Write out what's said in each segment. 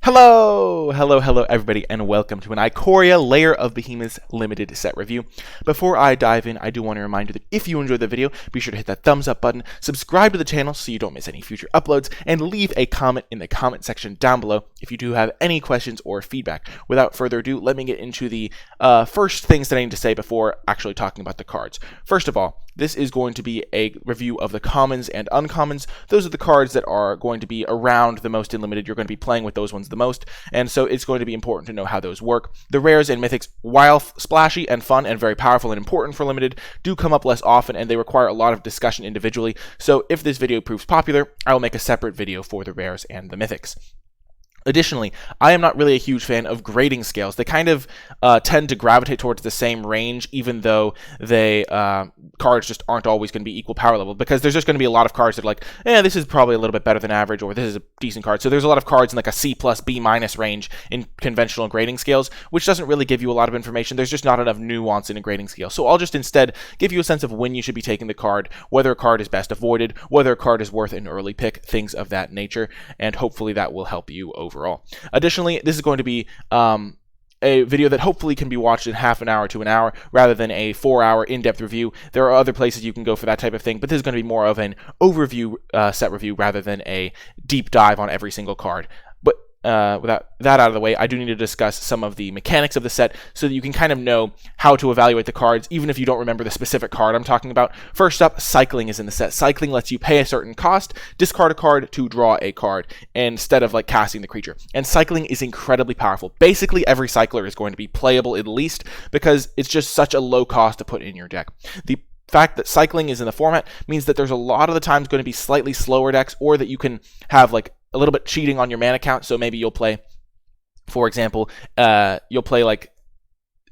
Hello everybody, and welcome to an Ikoria Layer of Behemoths limited set review. Before I dive in, I do want to remind you that if you enjoyed the video, be sure to hit that thumbs up button, subscribe to the channel so you don't miss any future uploads, and leave a comment in the comment section down below if you do have any questions or feedback. Without further ado, let me get into the first things that I need to say before actually talking about the cards. First of all, this is going to be a review of the commons and uncommons. Those are the cards that are going to be around the most in limited. You're going to be playing with those ones the most, and so it's going to be important to know how those work. The rares and mythics, while splashy and fun and very powerful and important for limited, do come up less often, and they require a lot of discussion individually. So if this video proves popular, I will make a separate video for the rares and the mythics. Additionally, I am not really a huge fan of grading scales. They kind of tend to gravitate towards the same range, even though they cards just aren't always going to be equal power level, because there's just going to be a lot of cards that are like, this is probably a little bit better than average, or this is a decent card. So there's a lot of cards in like a C plus B minus range in conventional grading scales, which doesn't really give you a lot of information. There's just not enough nuance in a grading scale. So I'll just instead give you a sense of when you should be taking the card, whether a card is best avoided, whether a card is worth an early pick, things of that nature, and hopefully that will help you overall. Additionally, this is going to be a video that hopefully can be watched in half an hour to an hour rather than a 4-hour in-depth review. There are other places you can go for that type of thing, but this is going to be more of an overview set review rather than a deep dive on every single card. But without that out of the way, I do need to discuss some of the mechanics of the set so that you can kind of know how to evaluate the cards, even if you don't remember the specific card I'm talking about. First up, cycling is in the set. Cycling lets you pay a certain cost, discard a card to draw a card, instead of like casting the creature. And cycling is incredibly powerful. Basically, every cycler is going to be playable at least, because it's just such a low cost to put in your deck. The fact that cycling is in the format means that there's a lot of the times going to be slightly slower decks, or that you can have like a little bit cheating on your mana count. So maybe you'll play, for example, you'll play like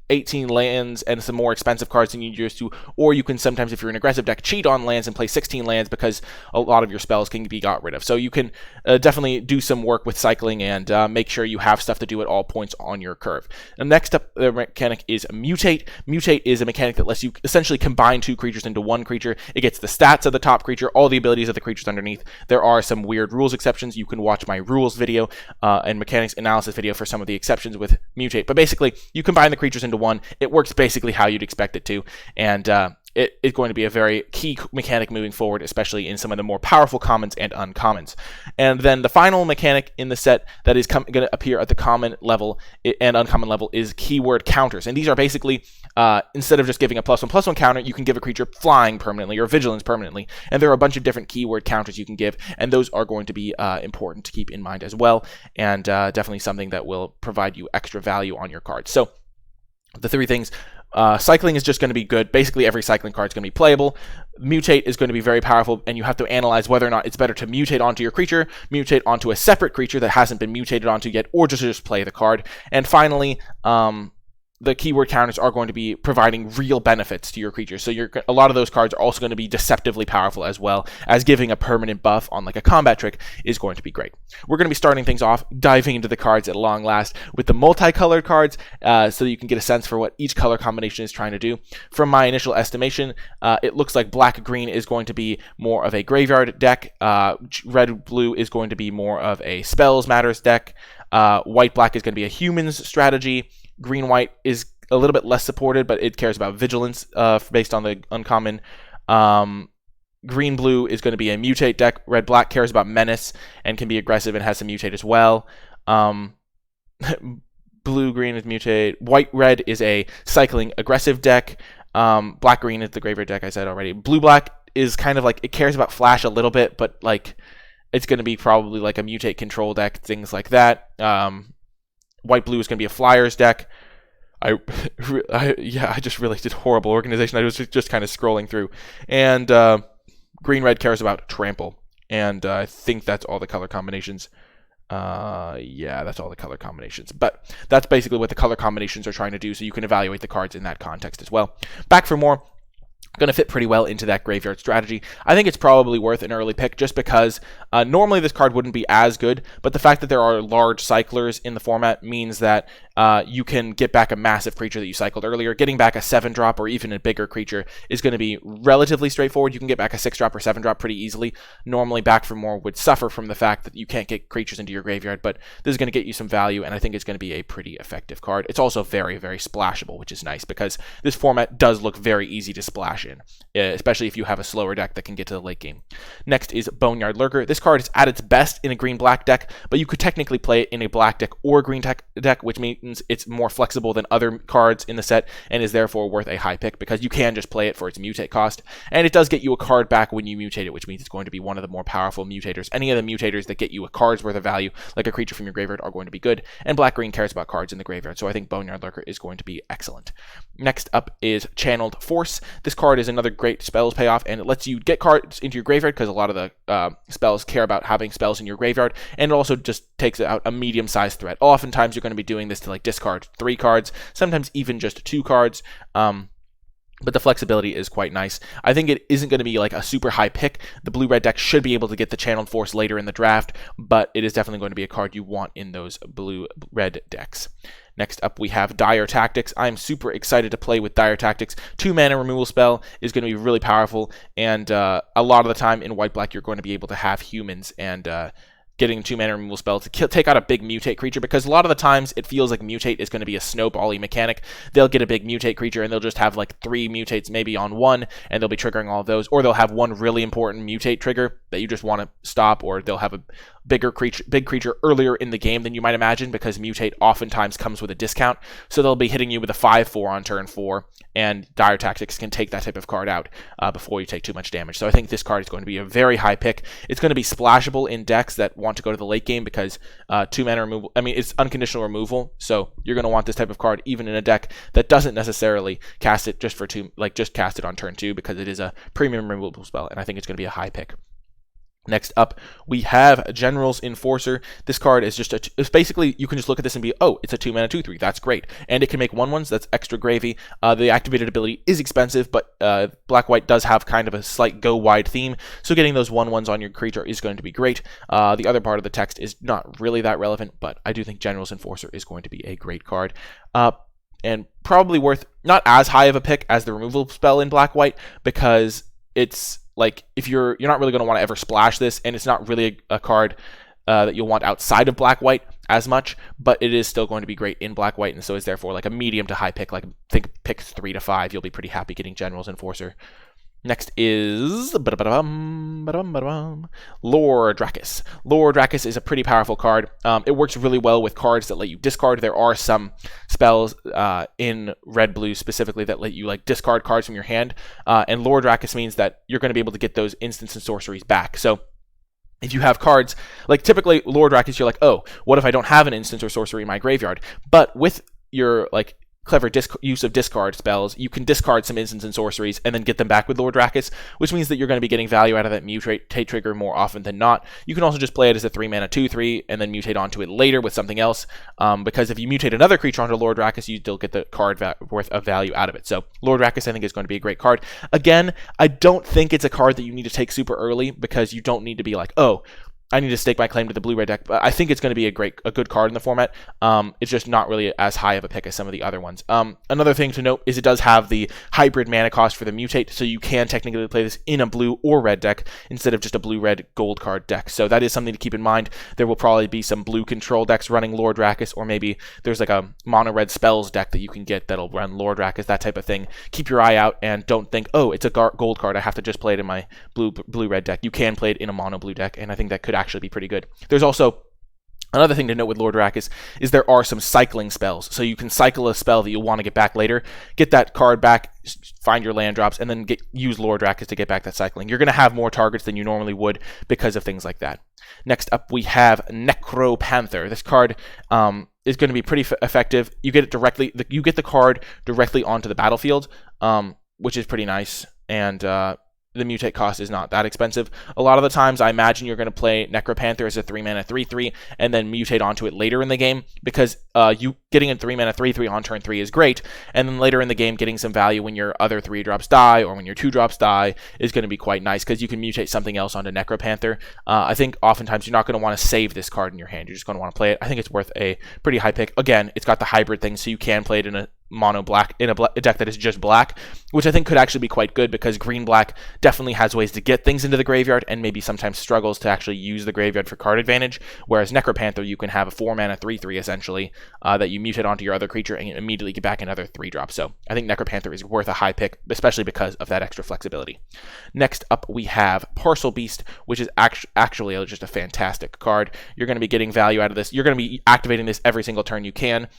18 lands and some more expensive cards than you used to, or you can sometimes, if you're an aggressive deck, cheat on lands and play 16 lands because a lot of your spells can be got rid of. So you can definitely do some work with cycling and make sure you have stuff to do at all points on your curve. And next up, the mechanic is mutate. Mutate is a mechanic that lets you essentially combine two creatures into one creature. It gets the stats of the top creature, all the abilities of the creatures underneath. There are some weird rules exceptions. You can watch my rules video and mechanics analysis video for some of the exceptions with mutate. But basically, you combine the creatures into one. It works basically how you'd expect it to, and it's going to be a very key mechanic moving forward, especially in some of the more powerful commons and uncommons. And then the final mechanic in the set that is going to appear at the common level and uncommon level is keyword counters. And these are basically, instead of just giving a +1/+1 counter, you can give a creature flying permanently or vigilance permanently. And there are a bunch of different keyword counters you can give, and those are going to be important to keep in mind as well, and definitely something that will provide you extra value on your cards. So the three things, cycling is just going to be good. Basically, every cycling card is going to be playable. Mutate is going to be very powerful, and you have to analyze whether or not it's better to mutate onto your creature, mutate onto a separate creature that hasn't been mutated onto yet, or just play the card. And finally, the keyword counters are going to be providing real benefits to your creature. So a lot of those cards are also going to be deceptively powerful, as well as giving a permanent buff on like a combat trick is going to be great. We're going to be starting things off, diving into the cards at long last with the multicolored cards, so that you can get a sense for what each color combination is trying to do. From my initial estimation, it looks like black-green is going to be more of a graveyard deck. Red-blue is going to be more of a spells matters deck. White-black is going to be a humans strategy. Green-white is a little bit less supported, but it cares about vigilance based on the uncommon. Green-blue is going to be a mutate deck. Red-black cares about menace and can be aggressive and has some mutate as well. Blue-green is mutate. White-red is a cycling aggressive deck. Black-green is the graveyard deck I said already. Blue-black is kind of like, it cares about flash a little bit, but like it's going to be probably like a mutate control deck, things like that. White-blue is going to be a flyers deck. I just really did horrible organization. I was just kind of scrolling through. And green-red cares about trample. And I think that's all the color combinations. That's all the color combinations. But that's basically what the color combinations are trying to do, so you can evaluate the cards in that context as well. Back for more. Going to fit pretty well into that graveyard strategy. I think it's probably worth an early pick just because Normally this card wouldn't be as good, but the fact that there are large cyclers in the format means that you can get back a massive creature that you cycled earlier. Getting back a 7-drop or even a bigger creature is going to be relatively straightforward. You can get back a 6-drop or 7-drop pretty easily. Normally Back for More would suffer from the fact that you can't get creatures into your graveyard, but this is going to get you some value, and I think it's going to be a pretty effective card. It's also very, very splashable, which is nice because this format does look very easy to splash in, especially if you have a slower deck that can get to the late game. Next is Boneyard Lurker. This card is at its best in a green-black deck, but you could technically play it in a black deck or green deck, which means it's more flexible than other cards in the set and is therefore worth a high pick because you can just play it for its mutate cost, and it does get you a card back when you mutate it, which means it's going to be one of the more powerful mutators. Any of the mutators that get you a card's worth of value, like a creature from your graveyard, are going to be good, and black-green cares about cards in the graveyard, so I think Boneyard Lurker is going to be excellent. Next up is Channeled Force. This card is another great spells payoff, and it lets you get cards into your graveyard because a lot of the spells care about having spells in your graveyard, and it also just takes out a medium-sized threat. Oftentimes you're going to be doing this to like discard 3 cards, sometimes even just 2 cards. But the flexibility is quite nice. I think it isn't going to be like a super high pick. The blue-red deck should be able to get the Channeled Force later in the draft, but it is definitely going to be a card you want in those blue-red decks. Next up, we have Dire Tactics. I'm super excited to play with Dire Tactics. 2-mana removal spell is going to be really powerful, and a lot of the time in white-black, you're going to be able to have humans and getting a 2-mana removal spell to take out a big mutate creature, because a lot of the times it feels like mutate is going to be a snowball-y mechanic. They'll get a big mutate creature and they'll just have like 3 mutates maybe on one, and they'll be triggering all of those, or they'll have one really important mutate trigger that you just want to stop, or they'll have a big creature earlier in the game than you might imagine, because mutate oftentimes comes with a discount, so they'll be hitting you with a 5/4 on turn 4, and Dire Tactics can take that type of card out before you take too much damage. So I think this card is going to be a very high pick. It's going to be splashable in decks that want to go to the late game, because 2-mana removal, I mean, it's unconditional removal, so you're going to want this type of card even in a deck that doesn't necessarily cast it just for just cast it on turn 2, because it is a premium removal spell, and I think it's going to be a high pick. Next up, we have General's Enforcer. This card is just it's basically, you can just look at this and be, oh, it's a 2-mana 2/3. That's great. And it can make 1/1s. That's extra gravy. The activated ability is expensive, but black-white does have kind of a slight go-wide theme, so getting those 1/1s on your creature is going to be great. The other part of the text is not really that relevant, but I do think General's Enforcer is going to be a great card. And probably worth not as high of a pick as the removal spell in black-white, because it's like, if you're not really going to want to ever splash this, and it's not really a card that you'll want outside of black-white as much, but it is still going to be great in black-white, and so is therefore like a medium to high pick. Like, think pick 3 to 5, you'll be pretty happy getting General's Enforcer. Next is Lore Dracus. Lore Dracus is a pretty powerful card. It works really well with cards that let you discard. There are some spells in red-blue specifically that let you like discard cards from your hand, and Lore Dracus means that you're going to be able to get those instants and sorceries back. So if you have cards, like typically Lore Dracus, you're like, oh, what if I don't have an instant or sorcery in my graveyard? But with your like clever use of discard spells, you can discard some instants and sorceries and then get them back with Lore Dracus, which means that you're going to be getting value out of that mutate trigger more often than not. You can also just play it as a 3-mana 2/3 and then mutate onto it later with something else, because if you mutate another creature onto Lore Dracus, you still get the card worth of value out of it. So Lore Dracus, I think, is going to be a great card. Again, I don't think it's a card that you need to take super early, because you don't need to be like, oh, I need to stake my claim to the blue-red deck, but I think it's going to be a good card in the format. It's just not really as high of a pick as some of the other ones. Another thing to note is it does have the hybrid mana cost for the mutate, so you can technically play this in a blue or red deck instead of just a blue-red gold card deck. So that is something to keep in mind. There will probably be some blue control decks running Lore Dracus, or maybe there's like a mono-red spells deck that you can get that'll run Lore Dracus, that type of thing. Keep your eye out and don't think, oh, it's a gold card, I have to just play it in my blue-red deck. You can play it in a mono-blue deck, and I think that could actually be pretty good. There's also another thing to note with Lore Dracus is there are some cycling spells. So you can cycle a spell that you'll want to get back later, get that card back, find your land drops, and then use Lore Dracus to get back that cycling. You're going to have more targets than you normally would because of things like that. Next up, we have Necropanther. This card is going to be pretty effective. You get it directly. You get the card directly onto the battlefield, which is pretty nice. And the mutate cost is not that expensive. A lot of the times I imagine you're going to play Necropanther as a 3-mana 3/3 and then mutate onto it later in the game, because you getting a 3-mana 3/3 on turn 3 is great, and then later in the game getting some value when your other 3-drops die or when your 2-drops die is going to be quite nice, because you can mutate something else onto Necropanther. I think oftentimes you're not going to want to save this card in your hand. You're just going to want to play it. I think it's worth a pretty high pick. Again, it's got the hybrid thing, so you can play it in a mono black, in a deck that is just black, which I think could actually be quite good, because green black definitely has ways to get things into the graveyard and maybe sometimes struggles to actually use the graveyard for card advantage, whereas Necropanther, you can have a 4-mana 3/3 essentially that you mutate onto your other creature and immediately get back another 3-drop. So I think Necropanther is worth a high pick, especially because of that extra flexibility. Next up we have Parcel Beast, which is actually just a fantastic card. You're going to be getting value out of this. You're going to be activating this every single turn you can.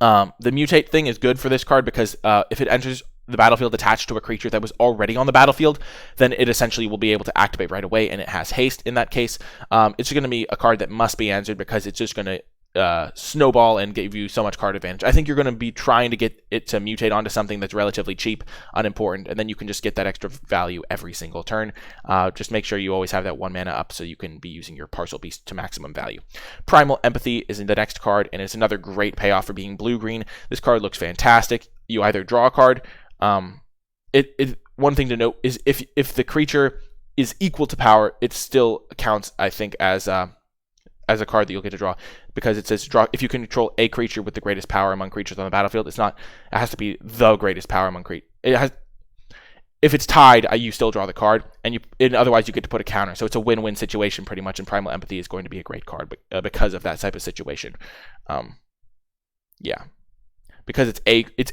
The mutate thing is good for this card because if it enters the battlefield attached to a creature that was already on the battlefield, then it essentially will be able to activate right away, and it has haste in that case. It's going to be a card that must be answered because it's just going to snowball and give you so much card advantage. I think you're going to be trying to get it to mutate onto something that's relatively cheap, unimportant, and then you can just get that extra value every single turn. Just make sure you always have that 1 mana up so you can be using your Parcel Beast to maximum value. Primal Empathy is in the next card, and it's another great payoff for being blue-green. This card looks fantastic. You either draw a card. One thing to note is if the creature is equal to power, it still counts, I think, as a card that you'll get to draw, because it says draw if you control a creature with the greatest power among creatures on the battlefield. It has to be the greatest power among creatures. If it's tied, you still draw the card, and otherwise you get to put a counter. So it's a win-win situation pretty much, and Primal Empathy is going to be a great card because of that type of situation. Yeah, because it's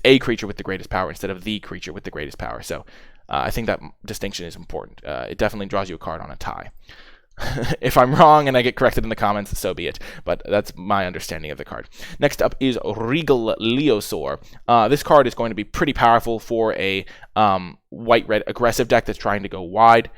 a creature with the greatest power instead of the creature with the greatest power. So I think that distinction is important. It definitely draws you a card on a tie. If I'm wrong and I get corrected in the comments, so be it. But that's my understanding of the card. Next up is Regal Leosaur. This card is going to be pretty powerful for a white-red aggressive deck that's trying to go wide.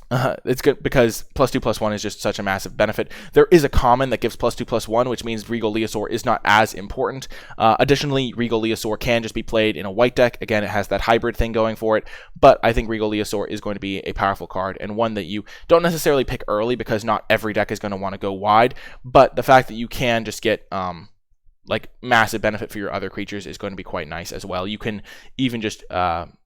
It's good because +2/+1 is just such a massive benefit. There is a common that gives +2/+1, which means Regal Leosaur is not as important. Additionally, Regal Leosaur can just be played in a white deck. Again, it has that hybrid thing going for it, but I think Regal Leosaur is going to be a powerful card, and one that you don't necessarily pick early because not every deck is going to want to go wide, but the fact that you can just get like massive benefit for your other creatures is going to be quite nice as well. You can even just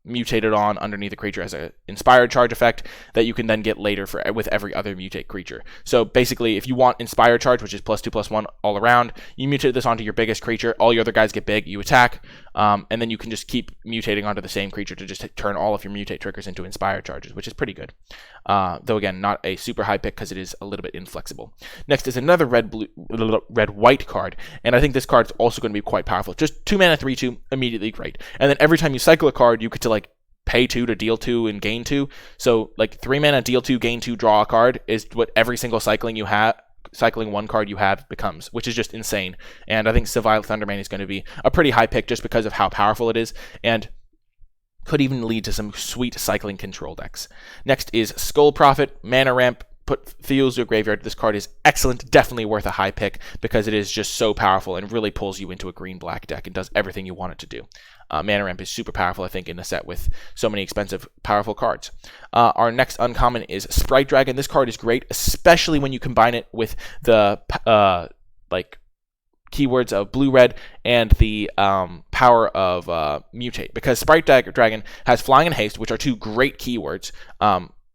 mutate it on underneath the creature as an inspired charge effect that you can then get later with every other mutate creature. So basically, if you want inspired charge, which is +2/+1 all around, you mutate this onto your biggest creature. All your other guys get big, you attack, and then you can just keep mutating onto the same creature to just turn all of your mutate triggers into inspired charges, which is pretty good. Though again, not a super high pick because it is a little bit inflexible. Next is another red-white card, and I think this card is also going to be quite powerful. Just 2 mana 3/2, immediately great. And then every time you cycle a card, you get to like pay 2 to deal 2 and gain 2. So like 3 mana, deal 2, gain 2, draw a card is what every single cycling one card you have becomes, which is just insane. And I think Sevile Thundermane is going to be a pretty high pick just because of how powerful it is, and could even lead to some sweet cycling control decks. Next is Skull Prophet, mana ramp, fuels your graveyard. This card is excellent, definitely worth a high pick because it is just so powerful and really pulls you into a green-black deck and does everything you want it to do. Mana ramp is super powerful, I think, in a set with so many expensive, powerful cards. Our next uncommon is Sprite Dragon. This card is great, especially when you combine it with the keywords of blue-red and the power of mutate, because Sprite Dragon has flying and haste, which are 2 great keywords.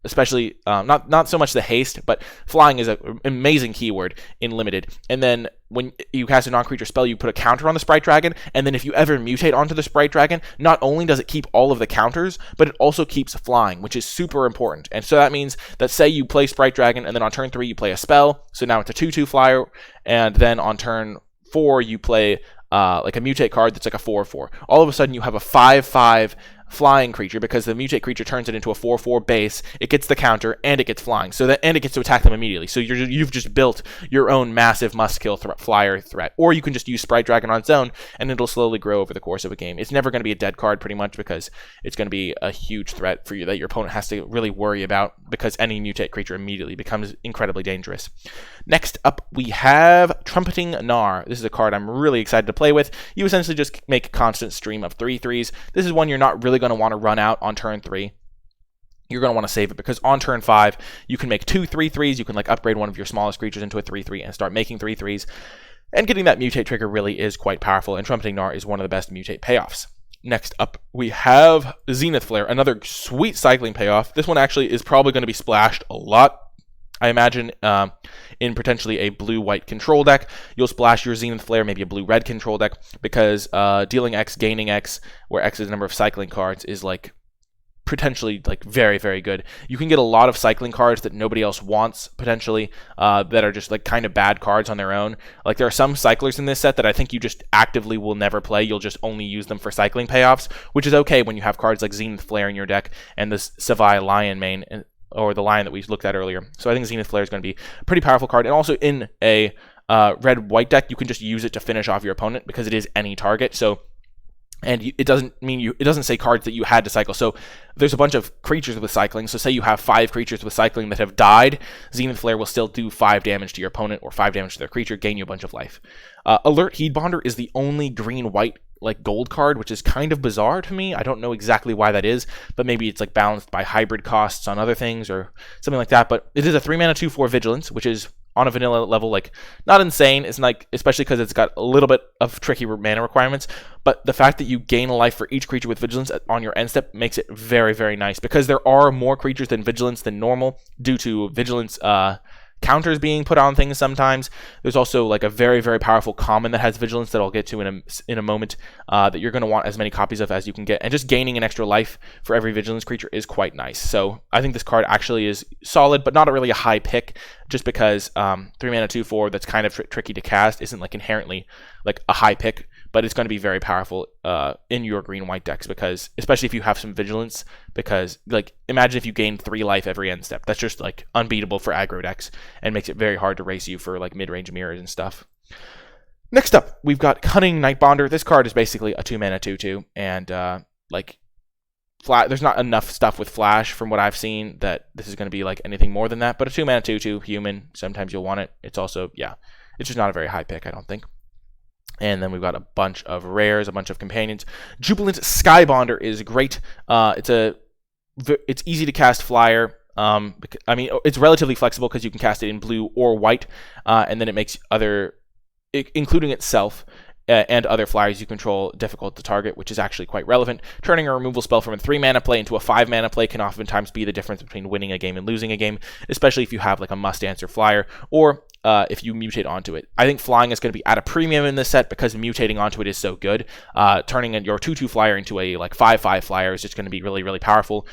Especially not so much the haste, but flying is an amazing keyword in limited. And then when you cast a non-creature spell, you put a counter on the Sprite Dragon, and then if you ever mutate onto the Sprite Dragon, not only does it keep all of the counters, but it also keeps flying, which is super important. And so that means that, say you play Sprite Dragon, and then on turn 3 you play a spell, so now it's a 2/2 flyer, and then on turn 4 you play like a mutate card that's like a 4/4. All of a sudden you have a 5/5 flying creature because the mutate creature turns it into a 4/4 base. It gets the counter and it gets flying, and it gets to attack them immediately. So you've just built your own massive must-kill flyer threat. Or you can just use Sprite Dragon on its own, and it'll slowly grow over the course of a game. It's never going to be a dead card pretty much because it's going to be a huge threat for you that your opponent has to really worry about, because any mutate creature immediately becomes incredibly dangerous. Next up, we have Trumpeting Gnar. This is a card I'm really excited to play with. You essentially just make a constant stream of 3/3s. This is one you're not really going going to want to run out on turn 3. You're going to want to save it, because on turn 5, you can make 2 3/3s. You can like upgrade one of your smallest creatures into a 3/3 and start making 3/3s. And getting that mutate trigger really is quite powerful, and Trumpeting Gnar is one of the best mutate payoffs. Next up, we have Zenith Flare, another sweet cycling payoff. This one actually is probably going to be splashed a lot. I imagine in potentially a blue-white control deck, you'll splash your Zenith Flare, maybe a blue-red control deck, because dealing X, gaining X, where X is the number of cycling cards, is like potentially like very, very good. You can get a lot of cycling cards that nobody else wants, potentially, that are just like kind of bad cards on their own. Like there are some cyclers in this set that I think you just actively will never play. You'll just only use them for cycling payoffs, which is okay when you have cards like Zenith Flare in your deck and this Savai Lion main, or the Lion that we looked at earlier. So I think Zenith Flare is going to be a pretty powerful card. And also in a red-white deck, you can just use it to finish off your opponent because it is any target. So it doesn't say cards that you had to cycle. So there's a bunch of creatures with cycling. So say you have 5 creatures with cycling that have died, Zenith Flare will still do 5 damage to your opponent or 5 damage to their creature, gain you a bunch of life. Alert Heedbonder is the only green-white like gold card, which is kind of bizarre to me. I don't know exactly why that is, but maybe it's like balanced by hybrid costs on other things or something like that. But it is a 3-mana 2/4 Vigilance, which is on a vanilla level, like not insane. It's like, especially because it's got a little bit of tricky mana requirements, but the fact that you gain a life for each creature with Vigilance on your end step makes it very, very nice, because there are more creatures than Vigilance than normal due to Vigilance counters being put on things sometimes. There's also like a very, very powerful common that has Vigilance that I'll get to in a moment, that you're going to want as many copies of as you can get, and just gaining an extra life for every Vigilance creature is quite nice. So I think this card actually is solid, but not really a high pick, just because 3-mana 2/4 that's kind of tricky to cast isn't like inherently like a high pick, but it's going to be very powerful in your green-white decks, because especially if you have some Vigilance, because like imagine if you gain 3 life every end step. That's just like unbeatable for aggro decks and makes it very hard to race you for like mid-range mirrors and stuff. Next up, we've got Cunning Nightbonder. This card is basically a 2-mana 2/2, and there's not enough stuff with Flash from what I've seen that this is going to be like anything more than that, but a 2-mana 2/2 human, sometimes you'll want it. It's also, it's just not a very high pick, I don't think. And then we've got a bunch of rares, a bunch of companions. Jubilant Skybonder is great. It's easy to cast flyer. I mean, it's relatively flexible because you can cast it in blue or white, and then it makes including itself and other flyers you control difficult to target, which is actually quite relevant. Turning a removal spell from a 3-mana play into a 5-mana play can oftentimes be the difference between winning a game and losing a game, especially if you have like a must-answer flyer, or if you mutate onto it. I think flying is going to be at a premium in this set because mutating onto it is so good. Turning your 2/2 flyer into a like 5/5 flyer is just going to be really, really powerful.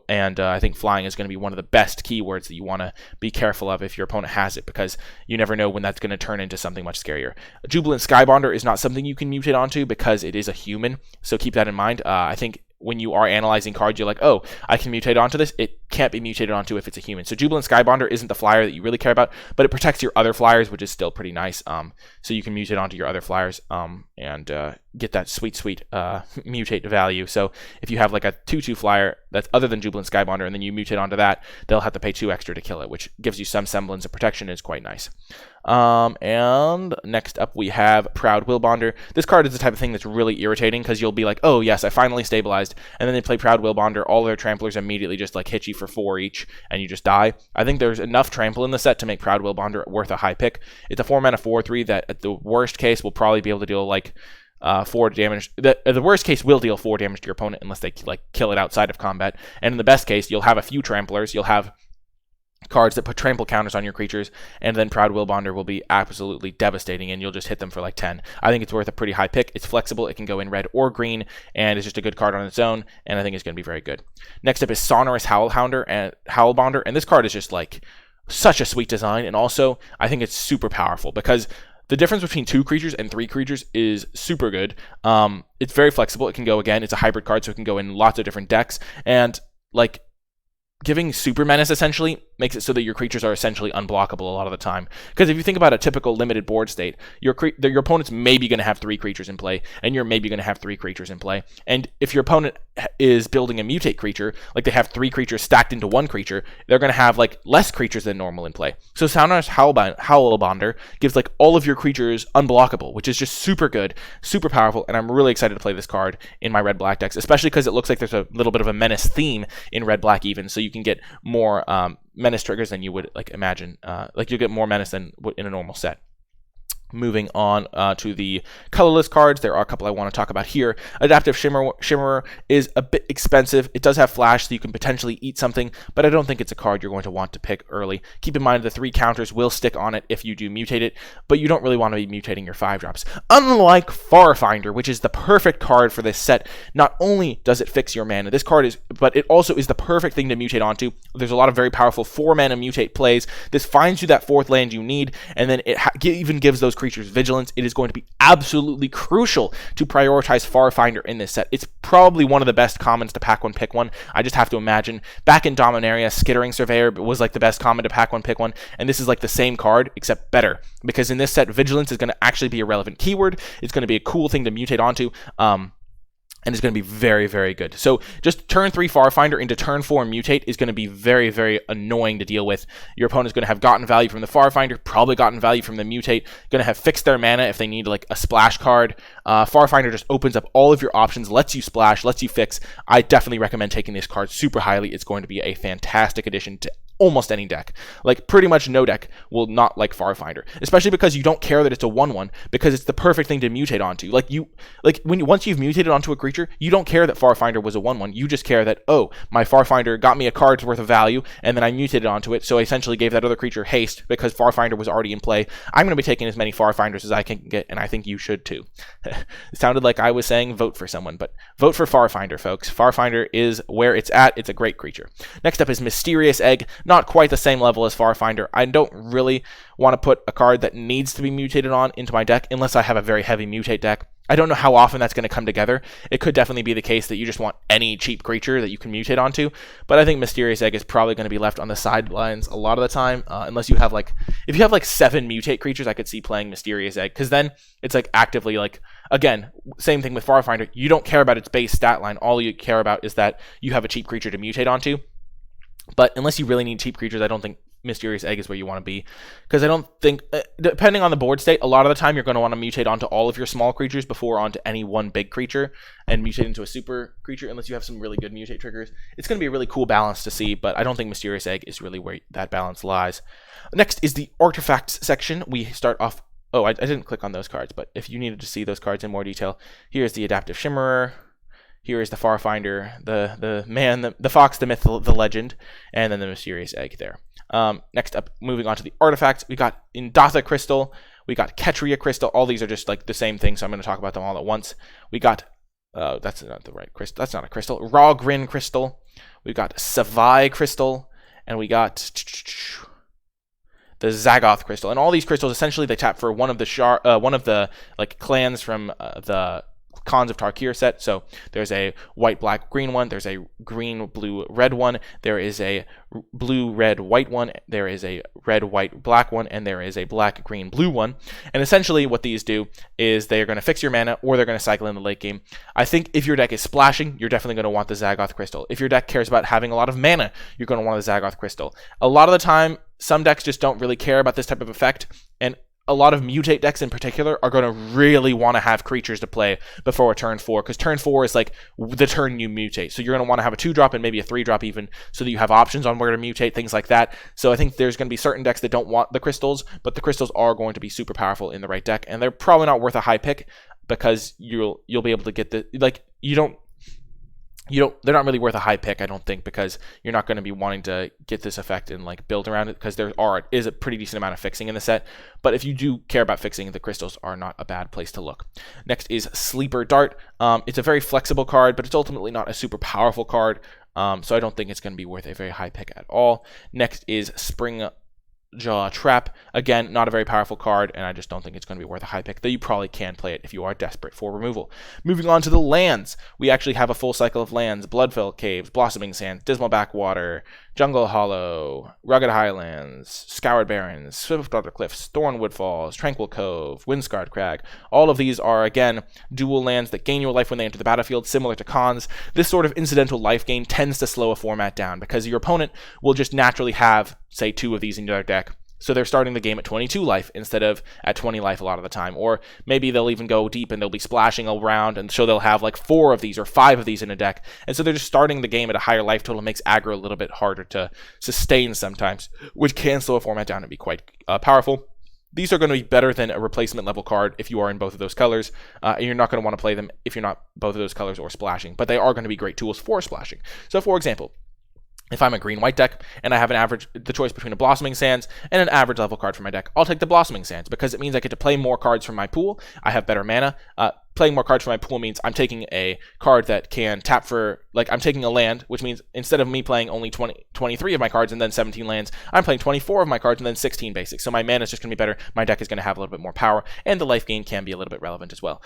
And I think flying is going to be one of the best keywords that you want to be careful of if your opponent has it, because you never know when that's going to turn into something much scarier. Jubilant Skybonder is not something you can mutate onto because it is a human, so keep that in mind. I think when you are analyzing cards, you're like, oh, I can mutate onto this. It can't be mutated onto if it's a human. So Jubilant Skybonder isn't the flyer that you really care about, but it protects your other flyers, which is still pretty nice. So you can mutate onto your other flyers and get that sweet mutate value. So if you have like a 2/2 flyer that's other than Jubilant Skybonder, and then you mutate onto that, they'll have to pay 2 extra to kill it, which gives you some semblance of protection. Is quite nice. And next up we have Proud Willbonder. This card is the type of thing that's really irritating, because you'll be like, oh yes, I finally stabilized, and then they play Proud Willbonder, all their tramplers immediately just like hit you for 4 each, and you just die. I think there's enough trample in the set to make Proud Willbonder worth a high pick. It's a 4-mana 4/3 that at the worst case will probably be able to deal like 4 damage. The worst case will deal 4 damage to your opponent unless they like kill it outside of combat, and in the best case you'll have a few tramplers. You'll have cards that put trample counters on your creatures, and then Proud Willbonder will be absolutely devastating, and you'll just hit them for like 10. I think it's worth a pretty high pick. It's flexible, it can go in red or green, and it's just a good card on its own, and I think it's going to be very good. Next up is Sonorous Howlbonder, and this card is just like such a sweet design, and also I think it's super powerful because the difference between 2 creatures and 3 creatures is super good. It's very flexible. It can go, again, it's a hybrid card, so it can go in lots of different decks, and like giving Super Menace essentially makes it so that your creatures are essentially unblockable a lot of the time. Because if you think about a typical limited board state, your opponent's maybe going to have 3 creatures in play, and you're maybe going to have 3 creatures in play. And if your opponent is building a mutate creature, like they have 3 creatures stacked into 1 creature, they're going to have like less creatures than normal in play. So Soundhouse Howlbonder gives like all of your creatures unblockable, which is just super good, super powerful, and I'm really excited to play this card in my red-black decks, especially because it looks like there's a little bit of a menace theme in red-black even, so you can get more menace triggers than you would like imagine. Like you'll get more menace than in a normal set. Moving on to the colorless cards, there are a couple I want to talk about here. Adaptive Shimmerer is a bit expensive. It does have flash, so you can potentially eat something, but I don't think it's a card you're going to want to pick early. Keep in mind the 3 counters will stick on it if you do mutate it, but you don't really want to be mutating your 5-drops. Unlike Farfinder, which is the perfect card for this set, not only does it fix your mana, but it also is the perfect thing to mutate onto. There's a lot of very powerful 4-mana mutate plays. This finds you that 4th land you need, and then it even gives those creatures vigilance. It is going to be absolutely crucial to prioritize Farfinder in this set. It's probably one of the best commons to pack one, pick one. I just have to imagine back in Dominaria, Skittering Surveyor was like the best common to pack one, pick one, and this is like the same card except better, because in this set, vigilance is going to actually be a relevant keyword. It's going to be a cool thing to mutate onto. And it's going to be very, very good. So just turn 3 Farfinder into turn 4 mutate is going to be very, very annoying to deal with. Your opponent's going to have gotten value from the Farfinder, probably gotten value from the mutate, going to have fixed their mana if they need like a splash card. Farfinder just opens up all of your options, lets you splash, lets you fix. I definitely recommend taking this card super highly. It's going to be a fantastic addition to almost any deck. Like pretty much no deck will not like Farfinder, especially because you don't care that it's a 1/1, because it's the perfect thing to mutate onto. Once you've mutated onto a creature, you don't care that Farfinder was a 1/1. You just care that, oh, my Farfinder got me a card's worth of value, and then I mutated onto it, so I essentially gave that other creature haste because Farfinder was already in play. I'm going to be taking as many Farfinders as I can get, and I think you should too. It sounded like I was saying vote for someone, but vote for Farfinder, folks. Farfinder is where it's at. It's a great creature. Next up is Mysterious Egg. Not quite the same level as Farfinder. I don't really want to put a card that needs to be mutated on into my deck unless I have a very heavy mutate deck. I don't know how often that's going to come together. It could definitely be the case that you just want any cheap creature that you can mutate onto, but I think Mysterious Egg is probably going to be left on the sidelines a lot of the time, unless you have if you have 7 mutate creatures, I could see playing Mysterious Egg, because then it's actively again, same thing with Farfinder. You don't care about its base stat line. All you care about is that you have a cheap creature to mutate onto. But unless you really need cheap creatures, I don't think Mysterious Egg is where you want to be. Because I don't think, depending on the board state, a lot of the time you're going to want to mutate onto all of your small creatures before onto any one big creature and mutate into a super creature, unless you have some really good mutate triggers. It's going to be a really cool balance to see, but I don't think Mysterious Egg is really where that balance lies. Next is the artifacts section. We start off, I didn't click on those cards, but if you needed to see those cards in more detail, here's the Adaptive Shimmerer. Here is the Farfinder, the man, the fox, the myth, the legend, and then the Mysterious Egg there. Next up, moving on to the artifacts, we got Indatha Crystal, we got Ketria Crystal. All these are just the same thing, so I'm going to talk about them all at once. We got, that's not the right crystal, that's not a crystal, Rawgrin Crystal, we got Savai Crystal, and we got the Zagoth Crystal. And all these crystals, essentially, they tap for one of the clans from the Khans of Tarkir set. So there's a white, black, green one, there's a green, blue, red one, there is a blue, red, white one, there is a red, white, black one, and there is a black, green, blue one. And essentially what these do is they are going to fix your mana, or they're going to cycle in the late game. I think if your deck is splashing, you're definitely going to want the Zagoth Crystal. If your deck cares about having a lot of mana, you're going to want the Zagoth Crystal. A lot of the time, some decks just don't really care about this type of effect, and a lot of mutate decks in particular are going to really want to have creatures to play before turn 4, because turn 4 is the turn you mutate. So you're going to want to have a 2-drop and maybe a 3-drop even, so that you have options on where to mutate, things like that. So I think there's going to be certain decks that don't want the crystals, but the crystals are going to be super powerful in the right deck, and they're probably not worth a high pick, because you'll be able to get they're not really worth a high pick, I don't think, because you're not going to be wanting to get this effect and build around it, because there is a pretty decent amount of fixing in the set. But if you do care about fixing, the crystals are not a bad place to look. Next is Sleeper Dart. It's a very flexible card, but it's ultimately not a super powerful card, so I don't think it's going to be worth a very high pick at all. Next is Spring Jaw Trap. Again, not a very powerful card, and I just don't think it's going to be worth a high pick, though you probably can play it if you are desperate for removal. Moving on to the lands, we actually have a full cycle of lands: Bloodfell Caves, Blossoming Sands, Dismal Backwater, Jungle Hollow, Rugged Highlands, Scoured Barrens, Swiftwater Cliffs, Thornwood Falls, Tranquil Cove, Windscarred Crag. All of these are, again, dual lands that gain your life when they enter the battlefield, similar to Khans. This sort of incidental life gain tends to slow a format down because your opponent will just naturally have, say, 2 of these in their deck. So they're starting the game at 22 life instead of at 20 life a lot of the time. Or maybe they'll even go deep and they'll be splashing around, and so they'll have like 4 of these or 5 of these in a deck. And so they're just starting the game at a higher life total. It makes aggro a little bit harder to sustain sometimes, which can slow a format down and be quite powerful. These are going to be better than a replacement level card if you are in both of those colors. And you're not going to want to play them if you're not both of those colors or splashing. But they are going to be great tools for splashing. So for example, if I'm a green-white deck and I have the choice between a Blossoming Sands and an average level card for my deck, I'll take the Blossoming Sands because it means I get to play more cards from my pool. I have better mana. Playing more cards from my pool means I'm taking a card that can tap for, like, I'm taking a land, which means instead of me playing only 23 of my cards and then 17 lands, I'm playing 24 of my cards and then 16 basics. So my mana is just going to be better. My deck is going to have a little bit more power, and the life gain can be a little bit relevant as well.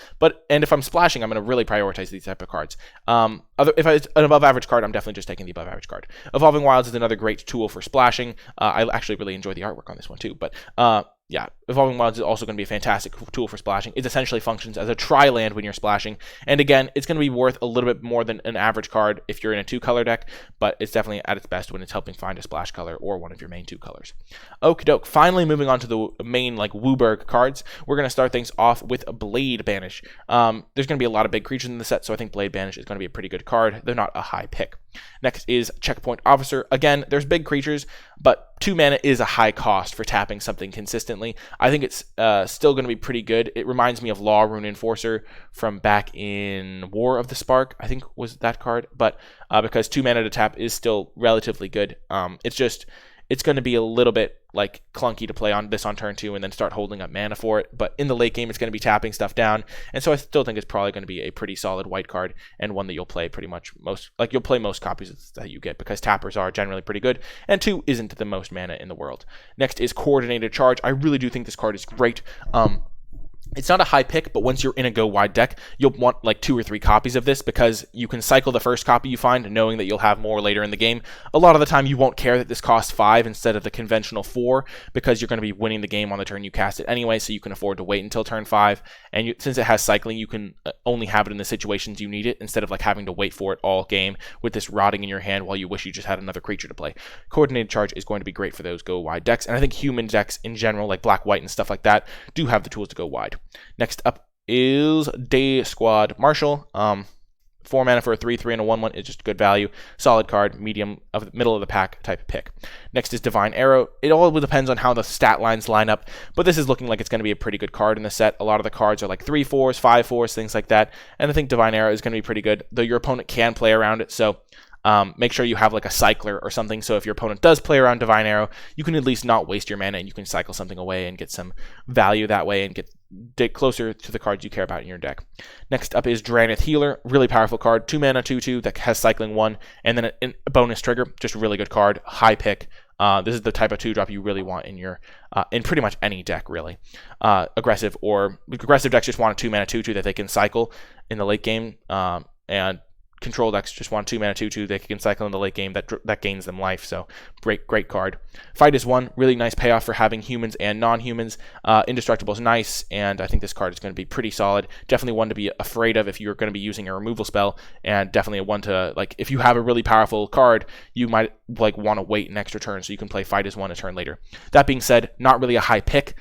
And if I'm splashing, I'm going to really prioritize these type of cards. If it's an above average card, I'm definitely just taking the above average card. Evolving Wilds is another great tool for splashing. I actually really enjoy the artwork on this one too, but yeah, Evolving Wilds is also going to be a fantastic tool for splashing. It essentially functions as a tri-land when you're splashing. And again, it's going to be worth a little bit more than an average card if you're in a 2-color deck, but it's definitely at its best when it's helping find a splash color or one of your main 2 colors. Okie doke. Finally, moving on to the main, like, Wooburg cards, we're going to start things off with Blade Banish. There's going to be a lot of big creatures in the set, so I think Blade Banish is going to be a pretty good card. They're not a high pick. Next is Checkpoint Officer. Again, there's big creatures, but 2 mana is a high cost for tapping something consistently. I think it's still going to be pretty good. It reminds me of Law Rune Enforcer from back in War of the Spark, I think was that card. But because 2 mana to tap is still relatively good, it's going to be a little bit like clunky to play on this on turn 2 and then start holding up mana for it. But in the late game, it's going to be tapping stuff down. And so I still think it's probably going to be a pretty solid white card and one that you'll play pretty much you'll play most copies that you get because tappers are generally pretty good. And 2 isn't the most mana in the world. Next is Coordinated Charge. I really do think this card is great. It's not a high pick, but once you're in a go wide deck, you'll want like 2 or 3 copies of this because you can cycle the first copy you find knowing that you'll have more later in the game. A lot of the time you won't care that this costs 5 instead of the conventional 4 because you're going to be winning the game on the turn you cast it anyway, so you can afford to wait until turn 5. And since it has cycling, you can only have it in the situations you need it instead of like having to wait for it all game with this rotting in your hand while you wish you just had another creature to play. Coordinated Charge is going to be great for those go wide decks, and I think human decks in general, like black, white, and stuff like that, do have the tools to go wide. Next up is Day Squad Marshal. 4 mana for a 3/3 and a 1/1 is just good value. Solid card, middle of the pack type pick. Next is Divine Arrow. It all depends on how the stat lines line up, but this is looking like it's going to be a pretty good card in the set. A lot of the cards are like 3/4s, 5/4s, things like that, and I think Divine Arrow is going to be pretty good, though your opponent can play around it, so make sure you have like a cycler or something, so if your opponent does play around Divine Arrow, you can at least not waste your mana and you can cycle something away and get some value that way and dig closer to the cards you care about in your deck. Next up is Drannith Healer. Really powerful card. 2 mana, 2/2 that has cycling 1, and then a bonus trigger. Just a really good card. High pick. This is the type of 2-drop you really want in your in pretty much any deck, really. Aggressive decks just want a 2 mana, 2/2 that they can cycle in the late game, and control decks just want 2 mana 2/2 they can cycle in the late game that gains them life. So great card. Fight is 1, really nice payoff for having humans and non-humans. Indestructible is nice, and I think this card is going to be pretty solid. Definitely one to be afraid of if you're going to be using a removal spell, and definitely a one to, like, if you have a really powerful card, you might like want to wait an extra turn so you can play Fight is 1 a turn later. That being said, not really a high pick.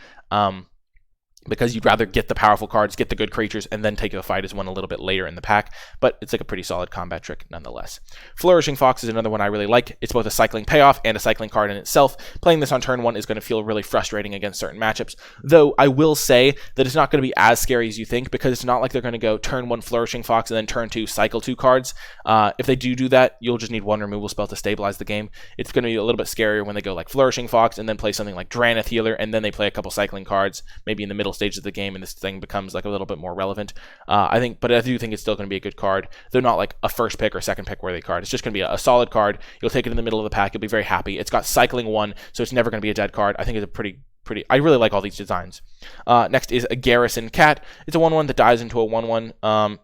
Because you'd rather get the powerful cards, get the good creatures, and then take the Fight is 1 a little bit later in the pack, but it's like a pretty solid combat trick nonetheless. Flourishing Fox is another one I really like. It's both a cycling payoff and a cycling card in itself. Playing this on turn 1 is going to feel really frustrating against certain matchups, though I will say that it's not going to be as scary as you think, because it's not like they're going to go turn 1 Flourishing Fox and then turn 2 cycle 2 cards. If they do that, you'll just need 1 removal spell to stabilize the game. It's going to be a little bit scarier when they go like Flourishing Fox and then play something like Drannith Healer, and then they play a couple cycling cards, maybe in the middle stages of the game, and this thing becomes like a little bit more relevant. But I do think it's still going to be a good card, though not like a first pick or second pick worthy card. It's just going to be a solid card. You'll take it in the middle of the pack. You'll be very happy. It's got cycling 1, so it's never going to be a dead card. I think it's a pretty. I really like all these designs. Next is a Garrison Cat. It's a 1/1 that dies into a 1/1.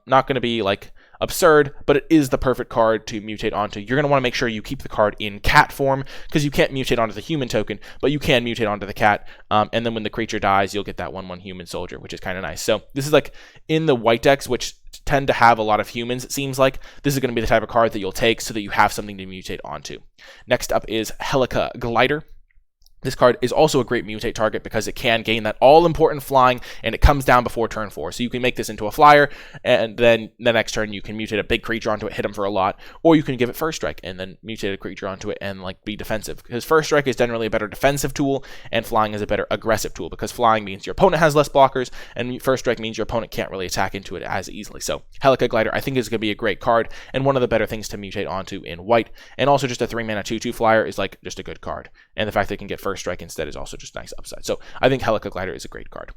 Not going to be like absurd, but it is the perfect card to mutate onto. You're going to want to make sure you keep the card in cat form, because you can't mutate onto the human token, but you can mutate onto the cat, and then when the creature dies, you'll get that 1/1 human soldier, which is kind of nice. So this is like in the white decks, which tend to have a lot of humans, it seems like, this is going to be the type of card that you'll take so that you have something to mutate onto. Next up is Helica Glider. This card is also a great mutate target because it can gain that all-important flying, and it comes down before turn 4. So you can make this into a flyer, and then the next turn you can mutate a big creature onto it, hit him for a lot, or you can give it first strike and then mutate a creature onto it and like be defensive. Because first strike is generally a better defensive tool, and flying is a better aggressive tool, because flying means your opponent has less blockers, and first strike means your opponent can't really attack into it as easily. So Helica Glider, I think, is going to be a great card, and one of the better things to mutate onto in white. And also just a 3-mana 2/2 flyer is like just a good card. And the fact that it can get first strike instead is also just nice upside. So I think Helica Glider is a great card.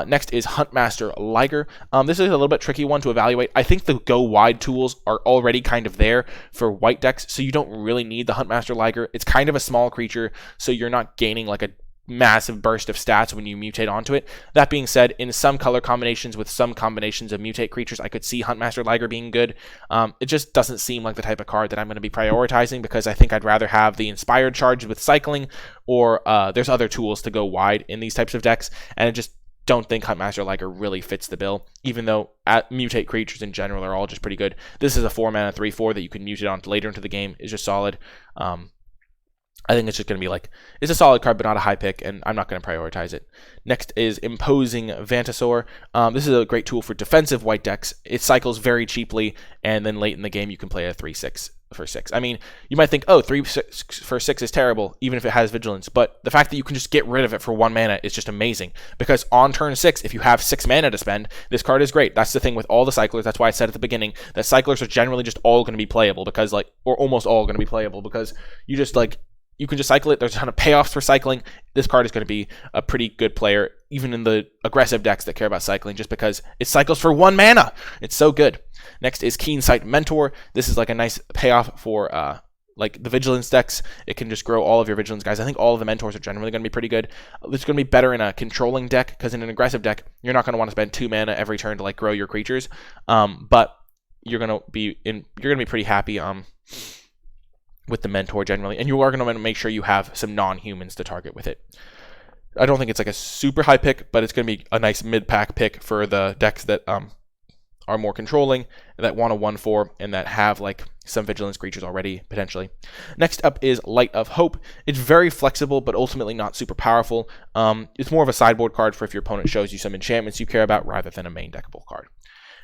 Next is Huntmaster Liger. This is a little bit tricky one to evaluate. I think the go wide tools are already kind of there for white decks, so you don't really need the Huntmaster Liger. It's kind of a small creature, so you're not gaining like a massive burst of stats when you mutate onto it. That being said, in some color combinations with some combinations of mutate creatures, I could see Huntmaster Liger being good. It just doesn't seem like the type of card that I'm going to be prioritizing, because I think I'd rather have the Inspired Charge with cycling, or there's other tools to go wide in these types of decks, and I just don't think Huntmaster Liger really fits the bill, even though mutate creatures in general are all just pretty good. This is a 4-mana 3/4 that you can mutate on later into the game. Is just solid. I think it's just going to be like, it's a solid card, but not a high pick, and I'm not going to prioritize it. Next is Imposing Vantasaur. This is a great tool for defensive white decks. It cycles very cheaply, and then late in the game, you can play a 3/6 for 6. I mean, you might think, oh, 3/6 for 6 is terrible, even if it has Vigilance, but the fact that you can just get rid of it for 1 mana is just amazing, because on turn 6, if you have 6 mana to spend, this card is great. That's the thing with all the cyclers. That's why I said at the beginning that cyclers are generally just all going to be playable, because like, or almost all going to be playable, because you just like, you can just cycle it. There's a ton of payoffs for cycling. This card is going to be a pretty good player, even in the aggressive decks that care about cycling, just because it cycles for 1 mana. It's so good. Next is Keensight Mentor. This is like a nice payoff for like the Vigilance decks. It can just grow all of your Vigilance guys. I think all of the Mentors are generally going to be pretty good. It's going to be better in a controlling deck, because in an aggressive deck, you're not going to want to spend 2 mana every turn to like grow your creatures. But you're going to be pretty happy with the Mentor generally, and you are going to want to make sure you have some non-humans to target with it. I don't think it's like a super high pick, but it's going to be a nice mid-pack pick for the decks that are more controlling, that want a 1/4, and that have like some Vigilance creatures already, potentially. Next up is Light of Hope. It's very flexible, but ultimately not super powerful. It's more of a sideboard card for if your opponent shows you some enchantments you care about, rather than a main deckable card.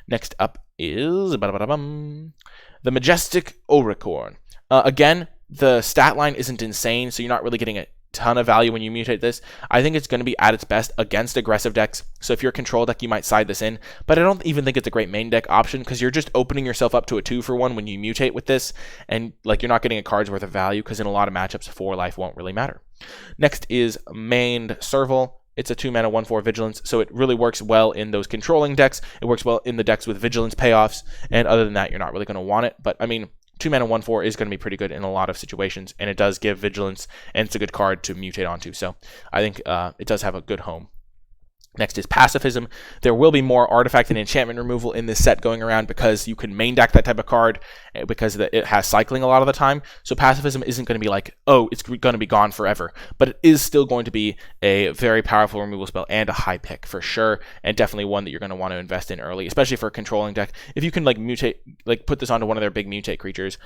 Next up is the Majestic Oricorn. Again, the stat line isn't insane, so you're not really getting a ton of value when you mutate this. I think it's going to be at its best against aggressive decks, so if you're a control deck, you might side this in, but I don't even think it's a great main deck option, because you're just opening yourself up to a 2-for-1 when you mutate with this, and like, you're not getting a card's worth of value, because in a lot of matchups, 4 life won't really matter. Next is Maned Serval. It's a 2-mana 1/4 Vigilance, so it really works well in those controlling decks. It works well in the decks with Vigilance payoffs, and other than that, you're not really going to want it, but I mean, 2-mana 1/4 is going to be pretty good in a lot of situations, and it does give Vigilance, and it's a good card to mutate onto, so I think it does have a good home. Next is Pacifism. There will be more artifact and enchantment removal in this set going around, because you can main deck that type of card, because it has cycling a lot of the time. So Pacifism isn't going to be like, oh, it's going to be gone forever, but it is still going to be a very powerful removal spell and a high pick for sure, and definitely one that you're going to want to invest in early, especially for a controlling deck. If you can like mutate, like put this onto one of their big mutate creatures,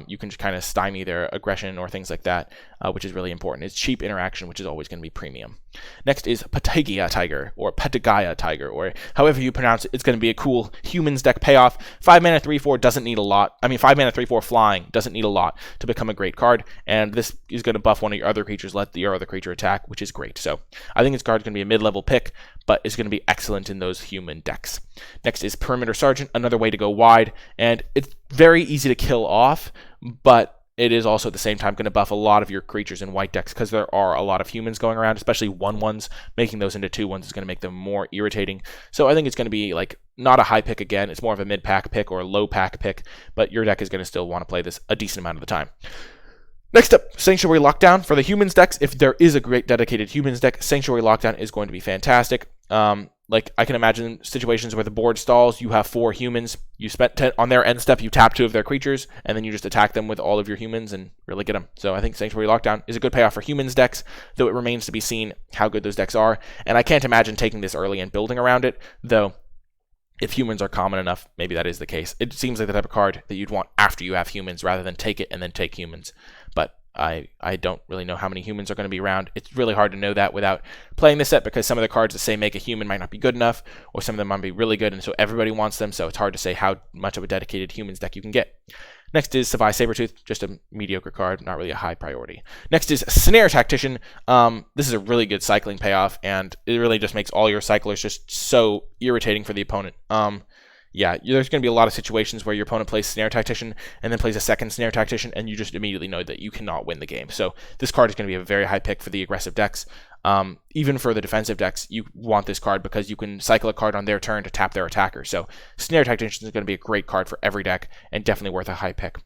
you can just kind of stymie their aggression or things like that, which is really important. It's cheap interaction, which is always going to be premium. Next is Patagia Tiger, or Patagaya Tiger, or however you pronounce it. It's going to be a cool humans deck payoff. 5-mana 3/4 doesn't need a lot. I mean, 5-mana 3/4 flying doesn't need a lot to become a great card, and this is going to buff one of your other creatures, let your other creature attack, which is great. So I think this card is going to be a mid-level pick, but it's going to be excellent in those human decks. Next is Perimeter Sergeant, another way to go wide, and it's very easy to kill off, but it is also at the same time going to buff a lot of your creatures in white decks, because there are a lot of humans going around, especially 1/1s. Making those into 2/1s is going to make them more irritating. So I think it's going to be like not a high pick again. It's more of a mid-pack pick or a low-pack pick, but your deck is going to still want to play this a decent amount of the time. Next up, Sanctuary Lockdown. For the humans decks, if there is a great dedicated humans deck, Sanctuary Lockdown is going to be fantastic. like I can imagine situations where the board stalls, you have 4 humans, you spent 10 on their end step, you tap 2 of their creatures, and then you just attack them with all of your humans and really get them. So I think Sanctuary Lockdown is a good payoff for humans decks, though it remains to be seen how good those decks are. And I can't imagine taking this early and building around it, though if humans are common enough, maybe that is the case. It seems like the type of card that you'd want after you have humans rather than take it and then take humans. But I don't really know how many humans are going to be around. It's really hard to know that without playing this set, because some of the cards that say make a human might not be good enough, or some of them might be really good, and so everybody wants them, so it's hard to say how much of a dedicated humans deck you can get. Next is Savai Sabertooth, just a mediocre card, not really a high priority. Next is Snare Tactician. This is a really good cycling payoff, and it really just makes all your cyclers just so irritating for the opponent. Yeah, there's going to be a lot of situations where your opponent plays Snare Tactician and then plays a second Snare Tactician, and you just immediately know that you cannot win the game. So this card is going to be a very high pick for the aggressive decks. Even for the defensive decks, you want this card because you can cycle a card on their turn to tap their attacker. So Snare Tactician is going to be a great card for every deck, and definitely worth a high pick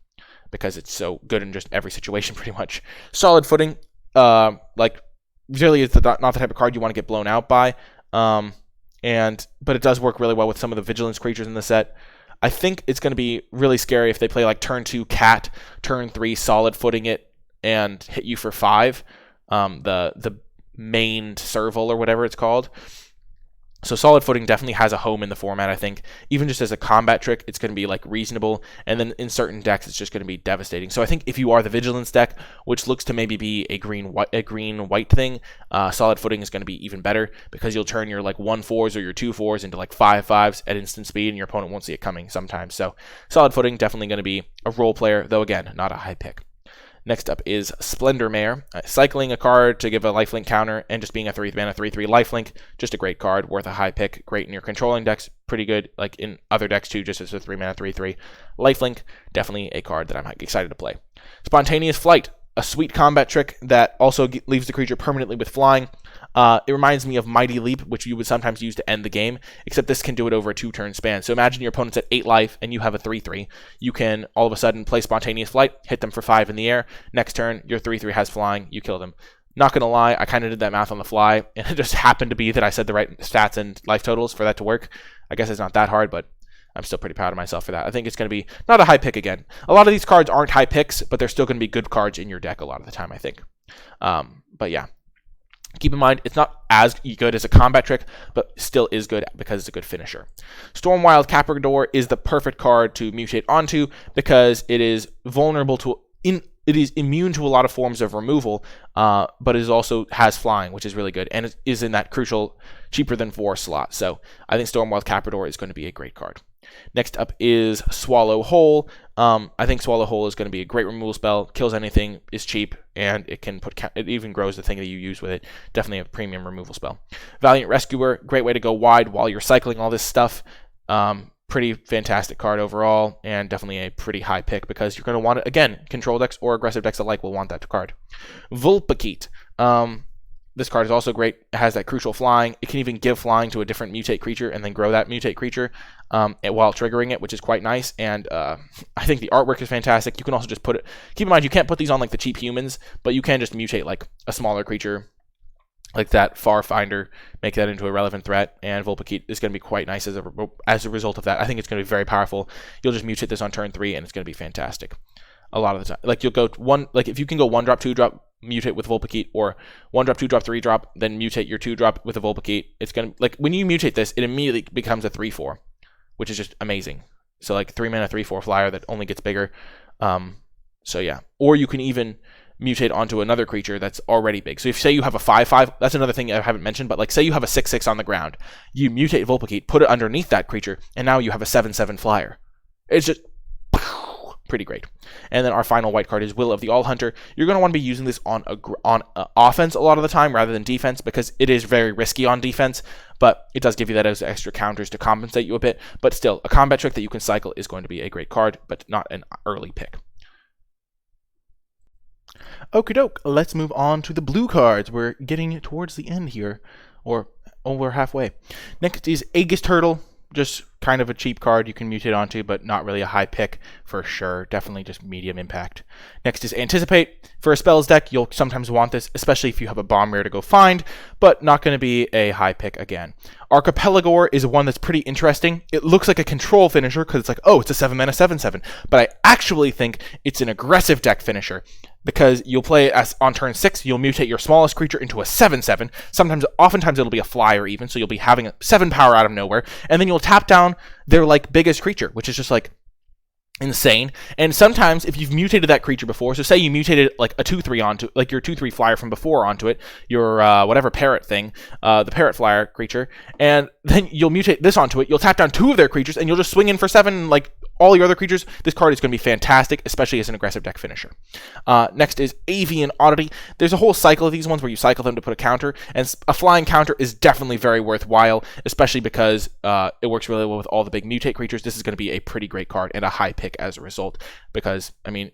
because it's so good in just every situation pretty much. Solid Footing, like really it's not the type of card you want to get blown out by. But it does work really well with some of the vigilance creatures in the set. I think it's going to be really scary if they play like turn 2 Cat, turn 3 Solid Footing it, and hit you for 5. The mained Serval or whatever it's called. So Solid Footing definitely has a home in the format, I think. Even just as a combat trick, it's going to be like reasonable. And then in certain decks, it's just going to be devastating. So I think if you are the Vigilance deck, which looks to maybe be a green-white thing, Solid Footing is going to be even better because you'll turn your like 1/4s or your 2/4s into like 5/5s at instant speed, and your opponent won't see it coming sometimes. So Solid Footing definitely going to be a role player, though again, not a high pick. Next up is Splendor Mare. Cycling a card to give a lifelink counter and just being a 3-mana 3/3 lifelink. Just a great card, worth a high pick. Great in your controlling decks. Pretty good like in other decks too, just as a 3-mana 3/3 lifelink. Definitely a card that I'm excited to play. Spontaneous Flight. A sweet combat trick that also leaves the creature permanently with flying. It reminds me of Mighty Leap, which you would sometimes use to end the game, except this can do it over a 2-turn span. So imagine your opponent's at 8 life and you have a 3/3. You can all of a sudden play Spontaneous Flight, hit them for 5 in the air. Next turn, your 3/3 has flying, you kill them. Not going to lie, I kind of did that math on the fly, and it just happened to be that I said the right stats and life totals for that to work. I guess it's not that hard, but I'm still pretty proud of myself for that. I think it's going to be not a high pick again. A lot of these cards aren't high picks, but they're still going to be good cards in your deck a lot of the time, I think. But yeah. Keep in mind, it's not as good as a combat trick, but still is good because it's a good finisher. Stormwild Caprador is the perfect card to mutate onto because it is vulnerable to... It is immune to a lot of forms of removal, but it also has flying, which is really good, and it is in that crucial cheaper than 4 slot. So I think Stormwild Caprador is going to be a great card. Next up is Swallow Whole. I think Swallow Whole is going to be a great removal spell. Kills anything, is cheap, and it can it even grows the thing that you use with it. Definitely a premium removal spell. Valiant Rescuer, great way to go wide while you're cycling all this stuff. Pretty fantastic card overall, and definitely a pretty high pick because you're going to want it, again, control decks or aggressive decks alike will want that card. Vulpikeet. This card is also great. It has that crucial flying. It can even give flying to a different mutate creature and then grow that mutate creature while triggering it, which is quite nice. And I think the artwork is fantastic. You can also just put it... Keep in mind, you can't put these on like the cheap humans, but you can just mutate like a smaller creature like that Farfinder, make that into a relevant threat, and Vulpikeet is going to be quite nice as a result of that. I think it's going to be very powerful. You'll just mutate this on turn 3, and it's going to be fantastic. A lot of the time, like you'll go if you can go 1-drop, 2-drop, mutate with Vulpikeet, or 1-drop, 2-drop, 3-drop, then mutate your 2-drop with a Vulpikeet. It's going to, like, when you mutate this, it immediately becomes a 3/4, which is just amazing. So like 3-mana 3/4 flyer that only gets bigger. So yeah, or you can even mutate onto another creature that's already big. So if say you have a 5/5, that's another thing I haven't mentioned, but like say you have a 6/6 on the ground, you mutate Vulpikeet, put it underneath that creature, and now you have a 7/7 flyer. It's just pretty great. And then our final white card is Will of the All Hunter. You're going to want to be using this on offense a lot of the time rather than defense because it is very risky on defense, but it does give you that as extra counters to compensate you a bit. But still, a combat trick that you can cycle is going to be a great card, but not an early pick. Okie doke, let's move on to the blue cards. We're getting towards the end here, or we're halfway. Next is Aegis Turtle. Just kind of a cheap card you can mutate onto, but not really a high pick for sure. Definitely just medium impact. Next is Anticipate. For a spells deck, you'll sometimes want this, especially if you have a bomb rare to go find, but not going to be a high pick again. Archetype is one that's pretty interesting. It looks like a control finisher because it's like, oh, it's a 7-mana 7/7, but I actually think it's an aggressive deck finisher because you'll play as on turn 6, you'll mutate your smallest creature into a 7/7. Oftentimes it'll be a flyer even, so you'll be having a 7 power out of nowhere, and then you'll tap down their like biggest creature, which is just like insane. And sometimes if you've mutated that creature before, so say you mutated like a 2/3 onto, like your 2/3 flyer from before onto it, your whatever parrot thing, the parrot flyer creature, and then you'll mutate this onto it, you'll tap down 2 of their creatures, and you'll just swing in for 7 like all your other creatures. This card is going to be fantastic, especially as an aggressive deck finisher. Next is Avian Oddity. There's a whole cycle of these ones where you cycle them to put a counter, and a flying counter is definitely very worthwhile, especially because it works really well with all the big mutate creatures. This is going to be a pretty great card and a high pick as a result, because, I mean,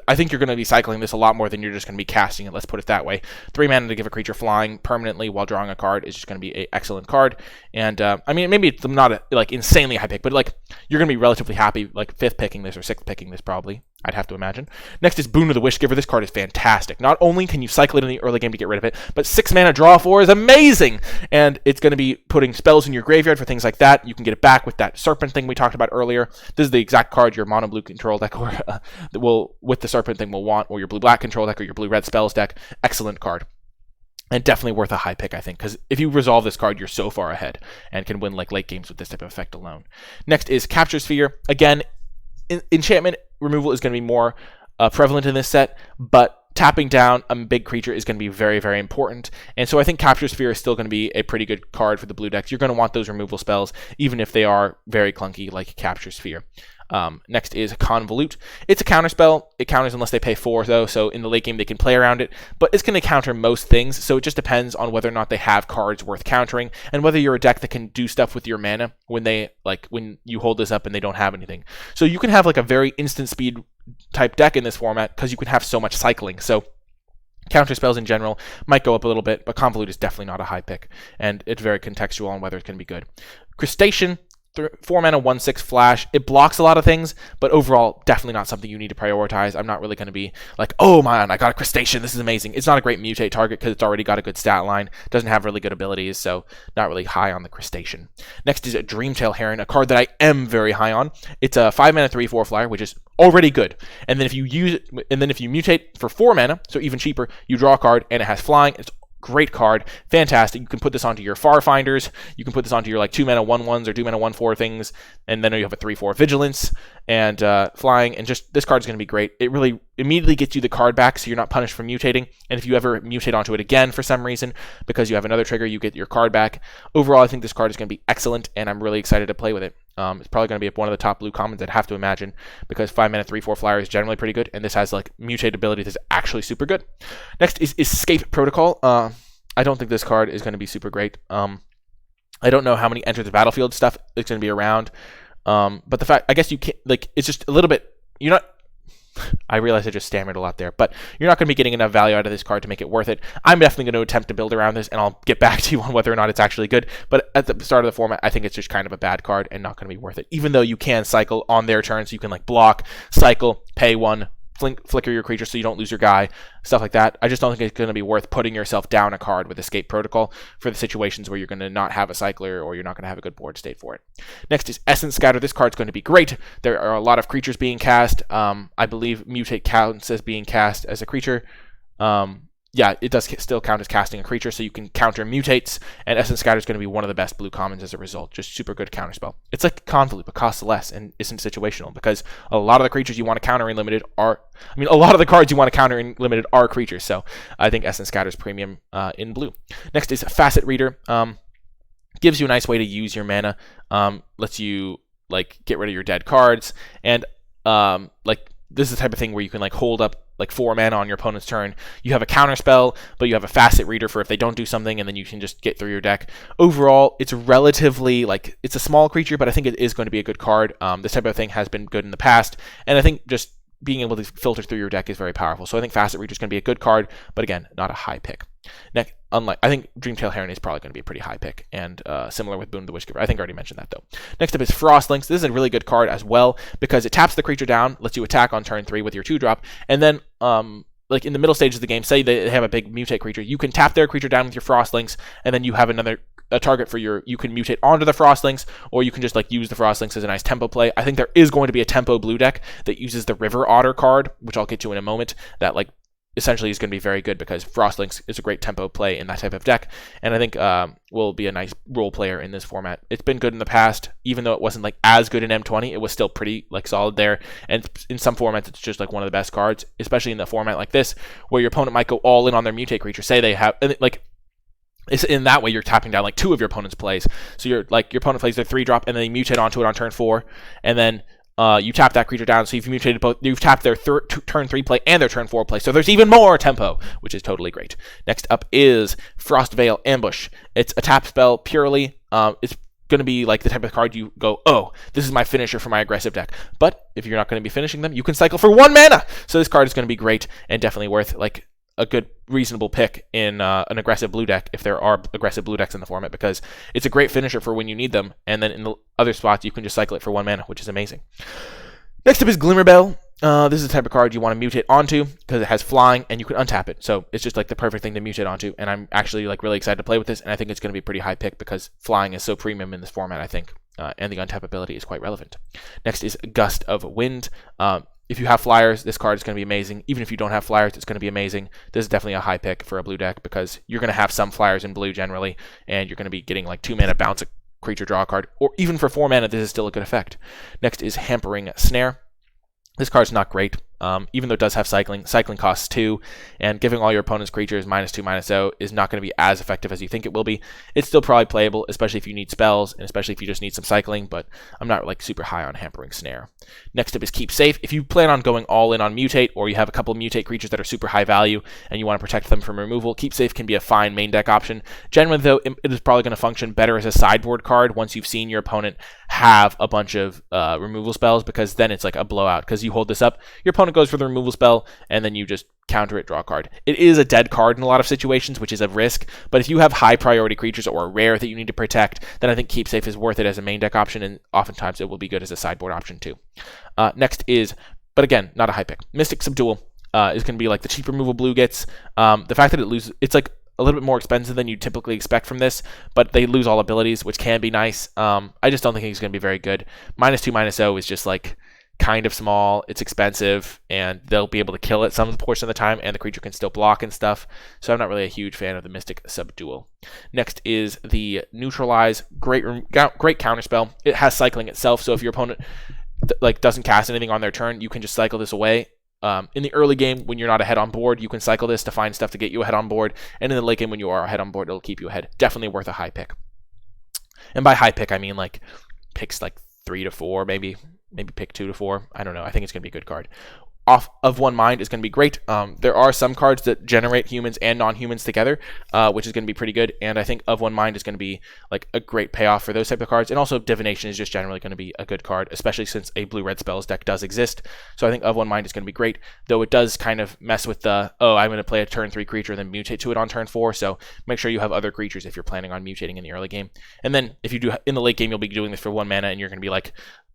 I think you're going to be cycling this a lot more than you're just going to be casting it, let's put it that way. 3 mana to give a creature flying permanently while drawing a card is just going to be an excellent card. And, I mean, maybe it's not a, like, insanely high pick, but, like, you're going to be relatively happy, like, 5th picking this or 6th picking this, probably, I'd have to imagine. Next is Boon of the Wishgiver. This card is fantastic. Not only can you cycle it in the early game to get rid of it, but 6 mana draw 4 is amazing! And it's going to be putting spells in your graveyard for things like that. You can get it back with that Serpent thing we talked about earlier. This is the exact card your mono blue control deck with the Serpent thing will want, or your blue black control deck, or your blue red spells deck. Excellent card. And definitely worth a high pick, I think, because if you resolve this card, you're so far ahead and can win like late games with this type of effect alone. Next is Capture Sphere. Again, enchantment removal is going to be more prevalent in this set, but tapping down a big creature is going to be very, very important. And so I think Capture Sphere is still going to be a pretty good card for the blue decks. You're going to want those removal spells, even if they are very clunky, like Capture Sphere. Next is Convolute. It's a counter spell. It counters unless they pay 4, though, so in the late game they can play around it, but it's going to counter most things, so it just depends on whether or not they have cards worth countering, and whether you're a deck that can do stuff with your mana when you hold this up and they don't have anything. So you can have like a very instant speed type deck in this format because you can have so much cycling. So counter spells in general might go up a little bit, but Convolute is definitely not a high pick, and it's very contextual on whether it's going to be good. Crustacean. 4 mana 1/6 flash. It blocks a lot of things, but overall definitely not something you need to prioritize. I'm not really going to be like, oh man, I got a Crustacean, this is amazing. It's not a great mutate target because it's already got a good stat line, doesn't have really good abilities, so not really high on the Crustacean. Next is a Dreamtail Heron, a card that I am very high on. It's a 5 mana 3/4 flyer, which is already good. And then if you mutate for 4 mana, so even cheaper, you draw a card and it has flying. It's great card, fantastic. You can put this onto your Farfinders, you can put this onto your like 2 mana 1/1s or 2 mana 1/4 things, and then you have a 3/4 Vigilance and flying, and just this card is going to be great. It really immediately gets you the card back, so you're not punished for mutating, and if you ever mutate onto it again for some reason, because you have another trigger, you get your card back. Overall, I think this card is going to be excellent, and I'm really excited to play with it. It's probably going to be one of the top blue commons, I'd have to imagine, because 5 mana 3/4 flyer is generally pretty good, and this has like mutate ability that's actually super good. Next is Escape Protocol. I don't think this card is going to be super great. I don't know how many Enter the Battlefield stuff is going to be around, but the fact, I guess you can't, like, it's just a little bit, you're not, I realize I just stammered a lot there, but you're not going to be getting enough value out of this card to make it worth it. I'm definitely going to attempt to build around this, and I'll get back to you on whether or not it's actually good, but at the start of the format, I think it's just kind of a bad card and not going to be worth it, even though you can cycle on their turn, so you can like block, cycle, pay 1, flicker your creature so you don't lose your guy, stuff like that. I just don't think it's going to be worth putting yourself down a card with Escape Protocol for the situations where you're going to not have a cycler or you're not going to have a good board state for it. Next is Essence Scatter. This card's going to be great. There are a lot of creatures being cast. I believe Mutate counts as being cast as a creature. Yeah, it does still count as casting a creature, so you can counter mutates, and Essence Scatter is going to be one of the best blue commons as a result. Just super good counterspell. It's like Convolute, but costs less and isn't situational, because a lot of the creatures you want to counter in limited are, a lot of the cards you want to counter in limited are creatures, so I think Essence Scatter is premium in blue. Next is Facet Reader. Gives you a nice way to use your mana, lets you like get rid of your dead cards, and like this is the type of thing where you can like hold up like 4 mana on your opponent's turn. You have a counter spell, but you have a Facet Reader for if they don't do something, and then you can just get through your deck. Overall, it's relatively like, it's a small creature, but I think it is going to be a good card. This type of thing has been good in the past, and I think just being able to filter through your deck is very powerful. So I think Facet Reader is going to be a good card, but again, not a high pick. unlike, I think Dreamtail Heron is probably going to be a pretty high pick, and similar with Boon of the Wishgiver. I think I already mentioned that, though. Next up is Frostlinks. This is a really good card as well, because it taps the creature down, lets you attack on turn 3 with your 2-drop, and then, like in the middle stages of the game, say they have a big mutate creature, you can tap their creature down with your Frostlinks, and then you have a target for you can mutate onto the Frostlinks, or you can just like use the Frostlinks as a nice tempo play. I think there is going to be a tempo blue deck that uses the River Otter card, which I'll get to in a moment, that like essentially is going to be very good because Frostlinks is a great tempo play in that type of deck, and I think will be a nice role player in this format. It's been good in the past, even though it wasn't like as good in M20, it was still pretty like solid there, and in some formats it's just like one of the best cards, especially in the format like this, where your opponent might go all in on their mutate creature. Say they have, like, it's in that way you're tapping down like 2 of your opponent's plays. So you're like, your opponent plays their 3-drop and then they mutate onto it on turn 4, and then you tap that creature down. So you've mutated both, you've tapped their turn 3 play and their turn 4 play. So there's even more tempo, which is totally great. Next up is Frostveil Ambush. It's a tap spell purely. It's going to be like the type of card you go, oh, this is my finisher for my aggressive deck. But if you're not going to be finishing them, you can cycle for 1 mana. So this card is going to be great and definitely worth like a good reasonable pick in an aggressive blue deck, if there are aggressive blue decks in the format, because it's a great finisher for when you need them, and then in the other spots you can just cycle it for 1 mana, which is amazing. Next up is Glimmerbell. This is the type of card you want to mutate onto because it has flying and you can untap it, so it's just like the perfect thing to mutate onto, and I'm actually like really excited to play with this, and I think it's going to be a pretty high pick because flying is so premium in this format, I think, and the untap ability is quite relevant. Next is Gust of Wind. If you have flyers, this card is going to be amazing. Even if you don't have flyers, it's going to be amazing. This is definitely a high pick for a blue deck because you're going to have some flyers in blue generally, and you're going to be getting like 2 mana bounce a creature, draw a card, or even for 4 mana, this is still a good effect. Next is Hampering Snare. This card's not great, even though it does have cycling. Cycling costs 2, and giving all your opponent's creatures -2/-0 is not going to be as effective as you think it will be. It's still probably playable, especially if you need spells, and especially if you just need some cycling, but I'm not like super high on Hampering Snare. Next up is Keep Safe. If you plan on going all in on Mutate, or you have a couple of Mutate creatures that are super high value, and you want to protect them from removal, Keep Safe can be a fine main deck option. Generally, though, it is probably going to function better as a sideboard card once you've seen your opponent have a bunch of removal spells, because then it's like a blowout, because you hold this up, your opponent goes for the removal spell, and then you just counter it, draw a card. It is a dead card in a lot of situations, which is a risk, but if you have high priority creatures or a rare that you need to protect, then I think Keep Safe is worth it as a main deck option, and oftentimes it will be good as a sideboard option too. Next is, but again, not a high pick, Mystic Subdual. Is going to be like the cheap removal blue gets. The fact that it loses, it's like a little bit more expensive than you typically expect from this, but they lose all abilities, which can be nice. I just don't think he's going to be very good. -2/-0 is just like kind of small, it's expensive, and they'll be able to kill it some portion of the time, and the creature can still block and stuff, so I'm not really a huge fan of the Mystic Subdual. Next is the Neutralize. Great counterspell. It has cycling itself, so if your opponent like doesn't cast anything on their turn, you can just cycle this away. In the early game, when you're not ahead on board, you can cycle this to find stuff to get you ahead on board, and in the late game, when you are ahead on board, it'll keep you ahead. Definitely worth a high pick. And by high pick, I mean like picks like 3 to 4, maybe pick 2 to 4. I don't know. I think it's going to be a good card. Off of One Mind is going to be great. There are some cards that generate humans and non-humans together, which is going to be pretty good. And I think Of One Mind is going to be like a great payoff for those type of cards. And also Divination is just generally going to be a good card, especially since a blue-red spells deck does exist. So I think Of One Mind is going to be great, though it does kind of mess with the, oh, I'm going to play a turn 3 creature and then mutate to it on turn 4. So make sure you have other creatures if you're planning on mutating in the early game. And then if you do in the late game, you'll be doing this for 1 mana, and you're going to be like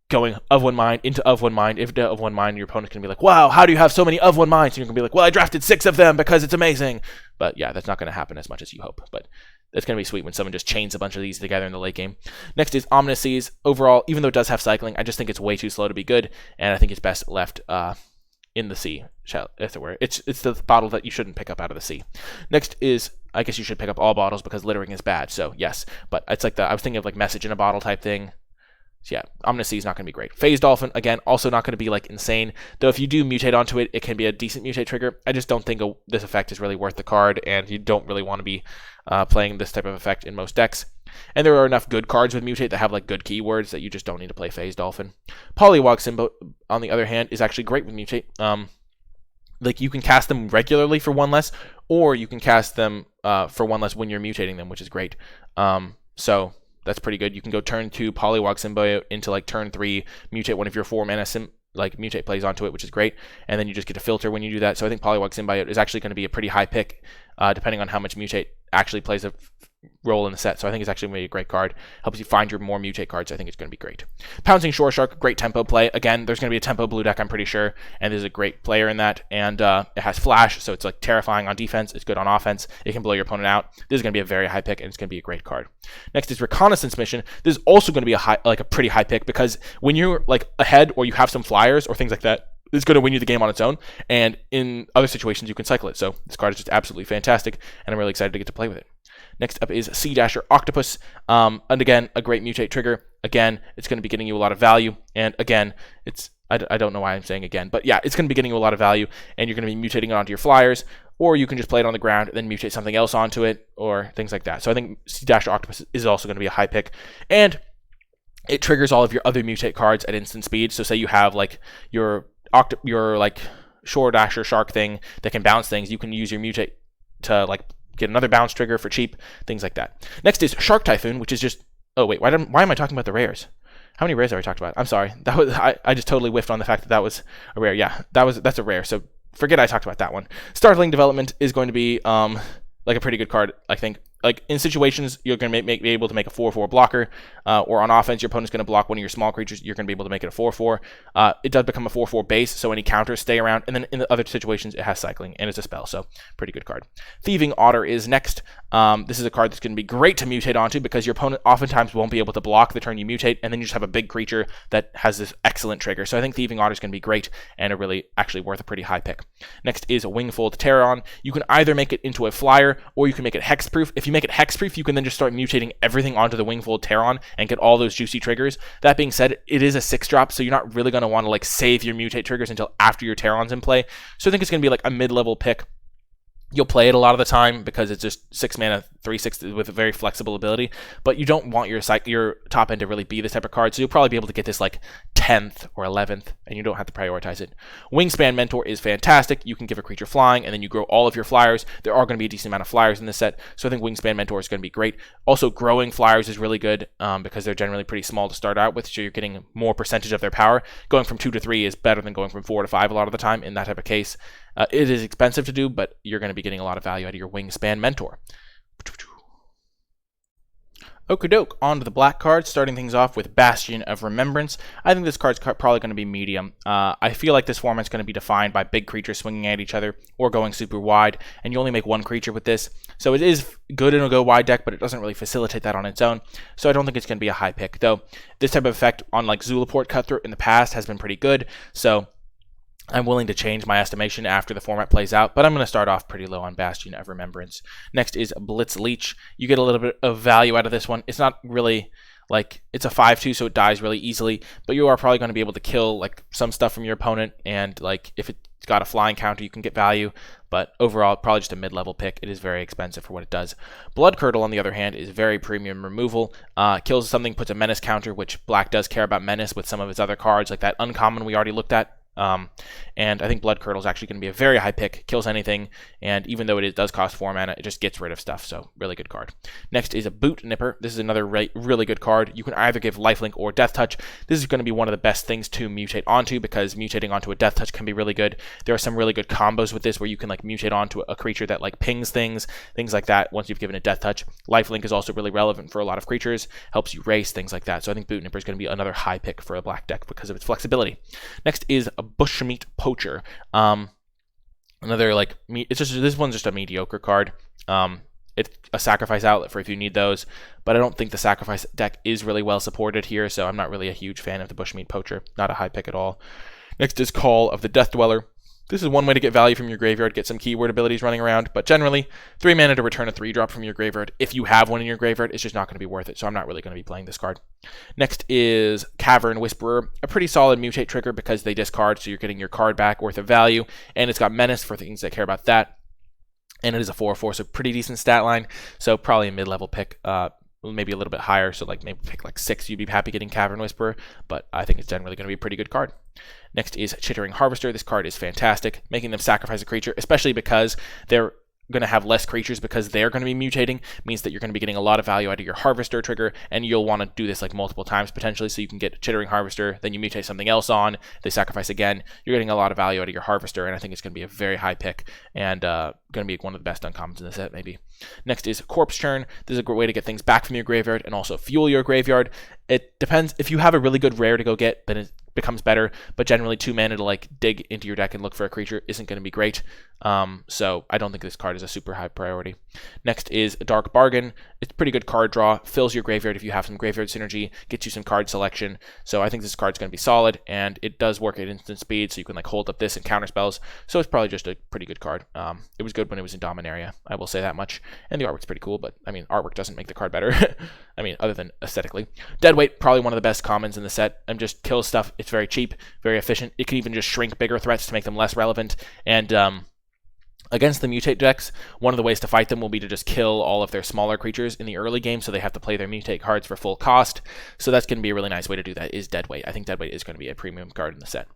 going Of One Mind into Of One Mind. If Of One Mind, your opponent's going to be like, wow, how do you have so many Of One Minds? And you're going to be like, well, I drafted 6 of them because it's amazing. But yeah, that's not going to happen as much as you hope. But it's going to be sweet when someone just chains a bunch of these together in the late game. Next is Ominous Seas. Overall, even though it does have cycling, I just think it's way too slow to be good, and I think it's best left in the sea, if it were. It's the bottle that you shouldn't pick up out of the sea. Next is, I guess you should pick up all bottles because littering is bad, so yes. But it's like I was thinking of like message in a bottle type thing. So yeah, Ominous Sea is not going to be great. Phase Dolphin, again, also not going to be like insane. Though if you do mutate onto it, it can be a decent mutate trigger. I just don't think this effect is really worth the card, and you don't really want to be playing this type of effect in most decks. And there are enough good cards with mutate that have like good keywords that you just don't need to play Phase Dolphin. Polywog Symbol, on the other hand, is actually great with mutate. Like you can cast them regularly for 1 less, or you can cast them for 1 less when you're mutating them, which is great. that's pretty good. You can go turn 2 Polywog Symbiote into like turn 3, mutate one of your 4 mana like mutate plays onto it, which is great, and then you just get to filter when you do that. So I think Polywog Symbiote is actually going to be a pretty high pick, depending on how much mutate actually plays a role in the set. So I think it's actually going to be a great card. Helps you find your more mutate cards. I think it's going to be great. Pouncing Shore Shark, great tempo play. Again, there's going to be a tempo blue deck, I'm pretty sure, and there's a great player in that, and it has flash, so it's like terrifying on defense. It's good on offense. It can blow your opponent out. This is going to be a very high pick, and it's going to be a great card. Next is Reconnaissance Mission. This is also going to be a pretty high pick, because when you're like ahead or you have some flyers or things like that, it's going to win you the game on its own, and in other situations you can cycle it. So this card is just absolutely fantastic, and I'm really excited to get to play with it. Next up is Sea Dasher Octopus, and again, a great mutate trigger. Again, it's going to be getting you a lot of value, and again, I don't know why I'm saying again, but yeah, it's going to be getting you a lot of value, and you're going to be mutating it onto your flyers, or you can just play it on the ground and then mutate something else onto it, or things like that. So I think Sea Dasher Octopus is also going to be a high pick, and it triggers all of your other mutate cards at instant speed. So say you have like your like Shore Dasher Shark thing that can bounce things, you can use your mutate to like get another bounce trigger for cheap, things like that. Next is Shark Typhoon, which is just, oh wait, why am I talking about the rares? How many rares have I talked about? I'm sorry, that was I just totally whiffed on the fact that was a rare. Yeah, that's a rare, so forget I talked about that one. Startling Development is going to be like a pretty good card, I think. Like in situations, you're going to be able to make a 4/4 blocker, or on offense, your opponent's going to block one of your small creatures. You're going to be able to make it a 4/4. It does become a 4/4 base, so any counters stay around. And then in the other situations, it has cycling, and it's a spell, so pretty good card. Thieving Otter is next. This is a card that's going to be great to mutate onto, because your opponent oftentimes won't be able to block the turn you mutate, and then you just have a big creature that has this excellent trigger. So I think Thieving Otter is going to be great, and actually worth a pretty high pick. Next is Wingfold Terron. You can either make it into a flyer, or you can make it hexproof. If you make it hexproof, you can then just start mutating everything onto the Wingfold Terron and get all those juicy triggers. That being said, it is a 6-drop, so you're not really going to want to like save your mutate triggers until after your Terron's in play. So I think it's going to be like a mid-level pick. You'll play it a lot of the time because it's just 6 mana, 3/6 with a very flexible ability, but you don't want your top end to really be this type of card, so you'll probably be able to get this like 10th or 11th, and you don't have to prioritize it. Wingspan Mentor is fantastic. You can give a creature flying, and then you grow all of your flyers. There are going to be a decent amount of flyers in this set, so I think Wingspan Mentor is going to be great. Also, growing flyers is really good because they're generally pretty small to start out with, so you're getting more percentage of their power. Going from 2 to 3 is better than going from 4 to 5 a lot of the time in that type of case. It is expensive to do, but you're going to be getting a lot of value out of your Wingspan Mentor. Okie-doke, on to the black card, starting things off with Bastion of Remembrance. I think this card's probably going to be medium. I feel like this format's going to be defined by big creatures swinging at each other or going super wide, and you only make one creature with this. So it is good in a go-wide deck, but it doesn't really facilitate that on its own. So I don't think it's going to be a high pick, though. This type of effect on like Zulaport Cutthroat in the past has been pretty good, so I'm willing to change my estimation after the format plays out, but I'm going to start off pretty low on Bastion of Remembrance. Next is Blitz Leech. You get a little bit of value out of this one. It's not really like, it's a 5/2, so it dies really easily, but you are probably going to be able to kill like some stuff from your opponent, and like if it's got a flying counter, you can get value, but overall, probably just a mid-level pick. It is very expensive for what it does. Blood Curdle, on the other hand, is very premium removal. Kills something, puts a menace counter, which black does care about menace with some of its other cards, like that uncommon we already looked at. And I think Blood Curdle is actually going to be a very high pick, kills anything, and even though it does cost 4 mana, it just gets rid of stuff, so really good card. Next is a Boot Nipper. This is another really good card. You can either give Lifelink or Death Touch. This is going to be one of the best things to mutate onto, because mutating onto a Death Touch can be really good. There are some really good combos with this where you can like mutate onto a creature that like pings things like that once you've given it Death Touch. Lifelink is also really relevant for a lot of creatures, helps you race, things like that. So I think Boot Nipper is going to be another high pick for a black deck because of its flexibility. Next is a Bushmeat Poacher. Another like this one's just a mediocre card. It's a sacrifice outlet for if you need those, but I don't think the sacrifice deck is really well supported here, so I'm not really a huge fan of the Bushmeat Poacher. Not a high pick at all. Next is Call of the Death Dweller. This is one way to get value from your graveyard, get some keyword abilities running around, but generally, 3 mana to return a 3-drop from your graveyard. If you have one in your graveyard, it's just not going to be worth it, so I'm not really going to be playing this card. Next is Cavern Whisperer, a pretty solid mutate trigger because they discard, so you're getting your card back worth of value, and it's got Menace for things that care about that, and it is a 4/4, so pretty decent stat line, so probably a mid-level pick, maybe a little bit higher, so like maybe pick like 6, you'd be happy getting Cavern Whisperer, but I think it's generally going to be a pretty good card. Next is Chittering Harvester. This card is fantastic, making them sacrifice a creature, especially because they're going to have less creatures because they're going to be mutating, means that you're going to be getting a lot of value out of your Harvester trigger, and you'll want to do this like multiple times potentially, so you can get Chittering Harvester, then you mutate something else on, they sacrifice again, you're getting a lot of value out of your Harvester, and I think it's going to be a very high pick, and going to be one of the best uncommons in the set, maybe. Next is Corpse Churn. This is a great way to get things back from your graveyard and also fuel your graveyard. It depends. If you have a really good rare to go get, then it becomes better, but generally 2 mana to like dig into your deck and look for a creature isn't going to be great. So I don't think this card is a super high priority. Next is Dark Bargain. It's a pretty good card draw, fills your graveyard if you have some graveyard synergy, gets you some card selection. So I think this card's going to be solid, and it does work at instant speed, so you can like hold up this and counter spells. So it's probably just a pretty good card. It was good when it was in Dominaria, I will say that much. And the artwork's pretty cool, but I mean, artwork doesn't make the card better. I mean, other than aesthetically. Deadweight, probably one of the best commons in the set, and just kills stuff. It's very cheap, very efficient. It can even just shrink bigger threats to make them less relevant. And against the mutate decks, one of the ways to fight them will be to just kill all of their smaller creatures in the early game, so they have to play their mutate cards for full cost. So that's going to be a really nice way to do that, is Deadweight. I think Deadweight is going to be a premium card in the set.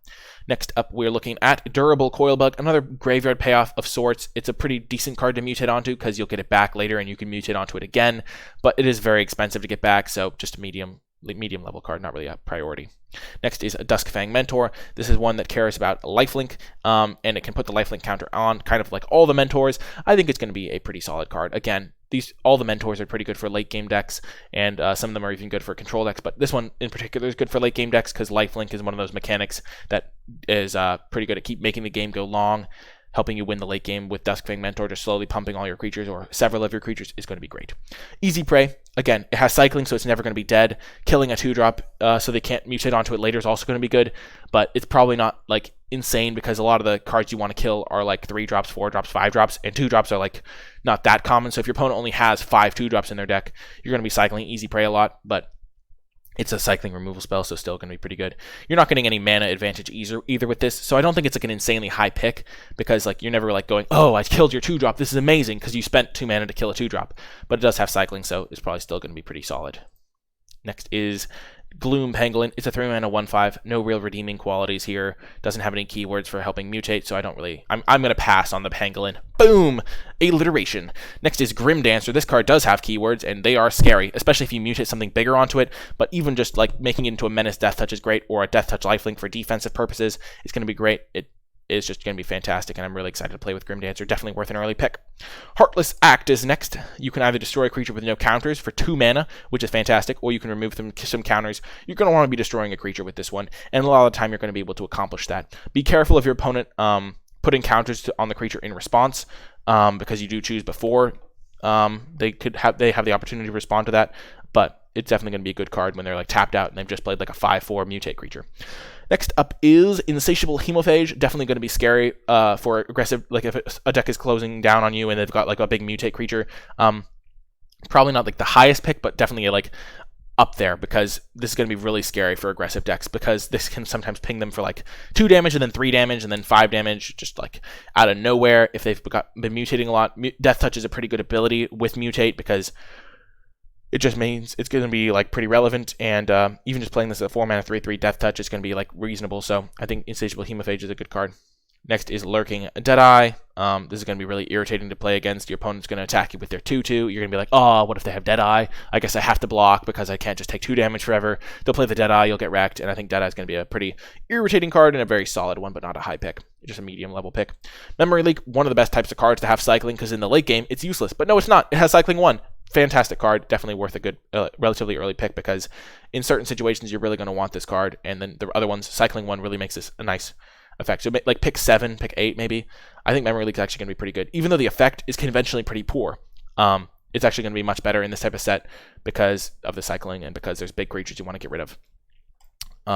Next up, we're looking at Durable Coilbug, another graveyard payoff of sorts. It's a pretty decent card to mutate onto because you'll get it back later and you can mutate onto it again, but it is very expensive to get back, so just a medium level card, not really a priority. Next is Duskfang Mentor. This is one that cares about lifelink, and it can put the lifelink counter on, kind of like all the mentors. I think it's going to be a pretty solid card. Again, all the mentors are pretty good for late game decks, and some of them are even good for control decks, but this one in particular is good for late game decks because lifelink is one of those mechanics that is pretty good at keep making the game go long. Helping you win the late game with Duskfang Mentor, just slowly pumping all your creatures or several of your creatures is going to be great. Easy Prey, again, it has cycling, so it's never going to be dead. Killing a 2-drop so they can't mutate onto it later is also going to be good, but it's probably not like insane because a lot of the cards you want to kill are like 3-drops, 4-drops, 5-drops, and 2-drops are like not that common. So if your opponent only has 5 2-drops in their deck, you're going to be cycling Easy Prey a lot, but it's a cycling removal spell, so still going to be pretty good. You're not getting any mana advantage either with this, so I don't think it's like an insanely high pick because like you're never like going, oh, I killed your 2-drop, this is amazing, because you spent 2 mana to kill a 2-drop. But it does have cycling, so it's probably still going to be pretty solid. Next is Gloom Pangolin. It's a 3-mana 1/5. No real redeeming qualities here. Doesn't have any keywords for helping mutate, so I don't really... I'm going to pass on the Pangolin. Boom! Alliteration. Next is Grim Dancer. This card does have keywords, and they are scary, especially if you mutate something bigger onto it. But even just like making it into a Menace Death Touch is great, or a Death Touch lifelink for defensive purposes is going to be great. It is just going to be fantastic, and I'm really excited to play with Grim Dancer. Definitely worth an early pick. Heartless Act is next. You can either destroy a creature with no counters for 2 mana, which is fantastic, or you can remove some counters. You're going to want to be destroying a creature with this one, and a lot of the time you're going to be able to accomplish that. Be careful of your opponent putting counters on the creature in response, because you do choose before they have the opportunity to respond to that, but it's definitely going to be a good card when they're like tapped out and they've just played like a 5/4 mutate creature. Next up is Insatiable Hemophage. Definitely going to be scary for aggressive, like if a deck is closing down on you and they've got like a big mutate creature. Probably not like the highest pick, but definitely like up there, because this is going to be really scary for aggressive decks, because this can sometimes ping them for like 2 damage and then 3 damage and then 5 damage just like out of nowhere if they've been mutating a lot. Death Touch is a pretty good ability with mutate because it just means it's going to be like pretty relevant, and even just playing this at a 4-mana 3/3 Death Touch is going to be like reasonable. So I think Insatiable Hemophage is a good card. Next is Lurking Deadeye. This is going to be really irritating to play against. Your opponent's going to attack you with their 2/2. You're going to be like, oh, what if they have Deadeye? I guess I have to block because I can't just take 2 damage forever. They'll play the Deadeye, you'll get wrecked, and I think Deadeye is going to be a pretty irritating card and a very solid one, but not a high pick. Just a medium level pick. Memory Leak, one of the best types of cards to have cycling, because in the late game, it's useless. But no, it's not. It has cycling 1. Fantastic card, definitely worth a good, relatively early pick, because in certain situations you're really going to want this card, and then the other ones, cycling 1 really makes this a nice effect. So like pick 7, pick 8 maybe. I think Memory Leak is actually going to be pretty good, even though the effect is conventionally pretty poor. It's actually going to be much better in this type of set because of the cycling and because there's big creatures you want to get rid of.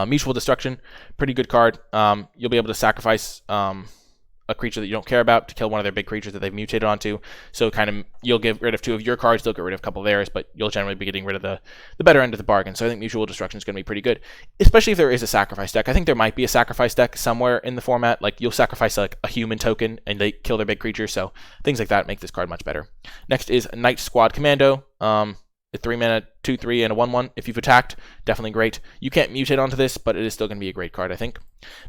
Mutual Destruction, pretty good card. You'll be able to sacrifice a creature that you don't care about to kill one of their big creatures that they've mutated onto. So kind of you'll get rid of 2 of your cards, they'll get rid of a couple of theirs, but you'll generally be getting rid of the better end of the bargain. So I think Mutual Destruction is going to be pretty good, especially if there is a sacrifice deck. I think there might be a sacrifice deck somewhere in the format. Like you'll sacrifice like a human token and they kill their big creature. So things like that make this card much better. Next is Night Squad Commando. A 3-mana 2/3, and a 1/1. If you've attacked, definitely great. You can't mutate onto this, but it is still going to be a great card, I think.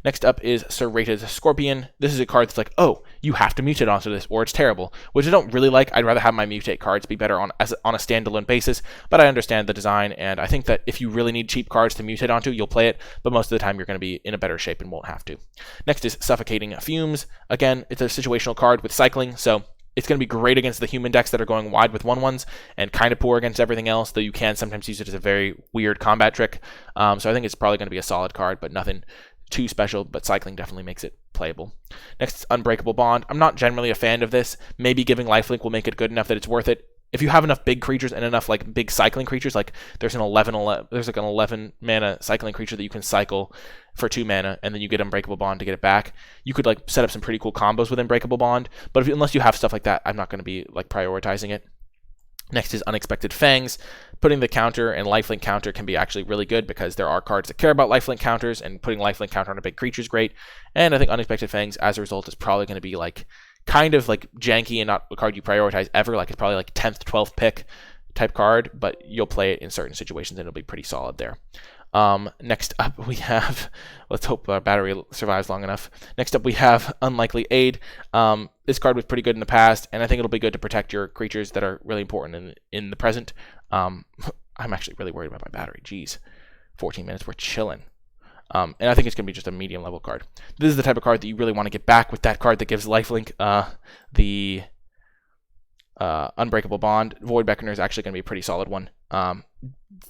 Next up is Serrated Scorpion. This is a card that's like, oh, you have to mutate onto this, or it's terrible, which I don't really like. I'd rather have my mutate cards be better on a standalone basis, but I understand the design, and I think that if you really need cheap cards to mutate onto, you'll play it, but most of the time you're going to be in a better shape and won't have to. Next is Suffocating Fumes. Again, it's a situational card with cycling, so it's going to be great against the human decks that are going wide with 1/1s and kind of poor against everything else, though you can sometimes use it as a very weird combat trick. So I think it's probably going to be a solid card, but nothing too special, but cycling definitely makes it playable. Next is Unbreakable Bond. I'm not generally a fan of this. Maybe giving lifelink will make it good enough that it's worth it. If you have enough big creatures and enough like big cycling creatures, like there's an 11 mana cycling creature that you can cycle for 2 mana, and then you get Unbreakable Bond to get it back. You could like set up some pretty cool combos with Unbreakable Bond, but unless you have stuff like that, I'm not going to be like prioritizing it. Next is Unexpected Fangs. Putting the counter and lifelink counter can be actually really good because there are cards that care about lifelink counters, and putting lifelink counter on a big creature is great. And I think Unexpected Fangs, as a result, is probably going to be like kind of like janky and not a card you prioritize ever. Like it's probably like 10th, 12th pick type card, but you'll play it in certain situations and it'll be pretty solid there. Next up we have, let's hope our battery survives long enough. Next up we have Unlikely Aid. This card was pretty good in the past, and I think it'll be good to protect your creatures that are really important in the present. I'm actually really worried about my battery. Jeez, 14 minutes, we're chilling. And I think it's going to be just a medium level card. This is the type of card that you really want to get back with that card that gives lifelink. The Unbreakable Bond. Void Beckoner is actually going to be a pretty solid one.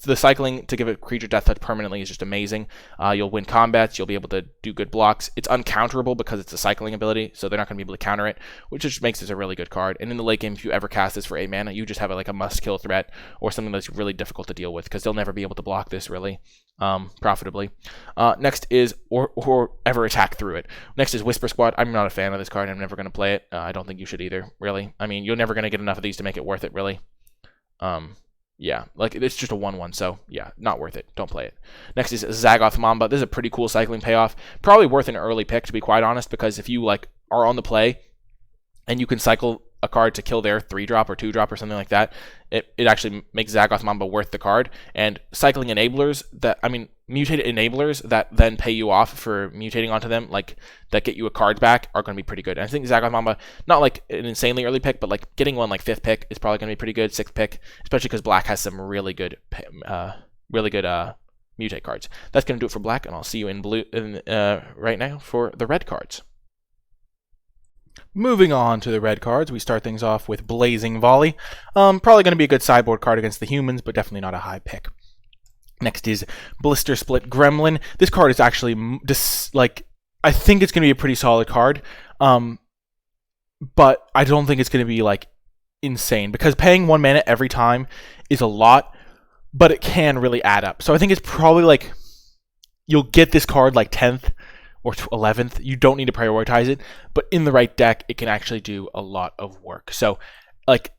The cycling to give a creature death touch permanently is just amazing. You'll win combats, you'll be able to do good blocks. It's uncounterable because it's a cycling ability, so they're not going to be able to counter it, which just makes this a really good card. And in the late game, if you ever cast this for 8 mana, you just have like a must-kill threat or something that's really difficult to deal with because they'll never be able to block this really profitably. Next is or ever attack through it. Next is Whisper Squad. I'm not a fan of this card. I'm never going to play it. I don't think you should either, really. I mean, you're never going to get enough of these to make it worth it, really. Yeah, like it's just a 1/1, so yeah, not worth it. Don't play it. Next is Zagoth Mamba. This is a pretty cool cycling payoff. Probably worth an early pick, to be quite honest, because if you like are on the play and you can cycle a card to kill their 3-drop or 2-drop or something like that, it actually makes Zagoth Mamba worth the card. And cycling enablers mutated enablers that then pay you off for mutating onto them, like that get you a card back, are going to be pretty good. And I think Zagoth Mamba, not like an insanely early pick, but like getting one like 5th pick is probably going to be pretty good, 6th pick, especially because Black has some really good mutate cards. That's going to do it for Black, and I'll see you in blue right now for the red cards. Moving on to the red cards, we start things off with Blazing Volley. Probably going to be a good sideboard card against the humans, but definitely not a high pick. Next is Blister Split Gremlin. This card is actually I think it's going to be a pretty solid card, but I don't think it's going to be like insane because paying 1 mana every time is a lot, but it can really add up. So I think it's probably like you'll get this card like 10th or 11th. You don't need to prioritize it, but in the right deck, it can actually do a lot of work. So, like,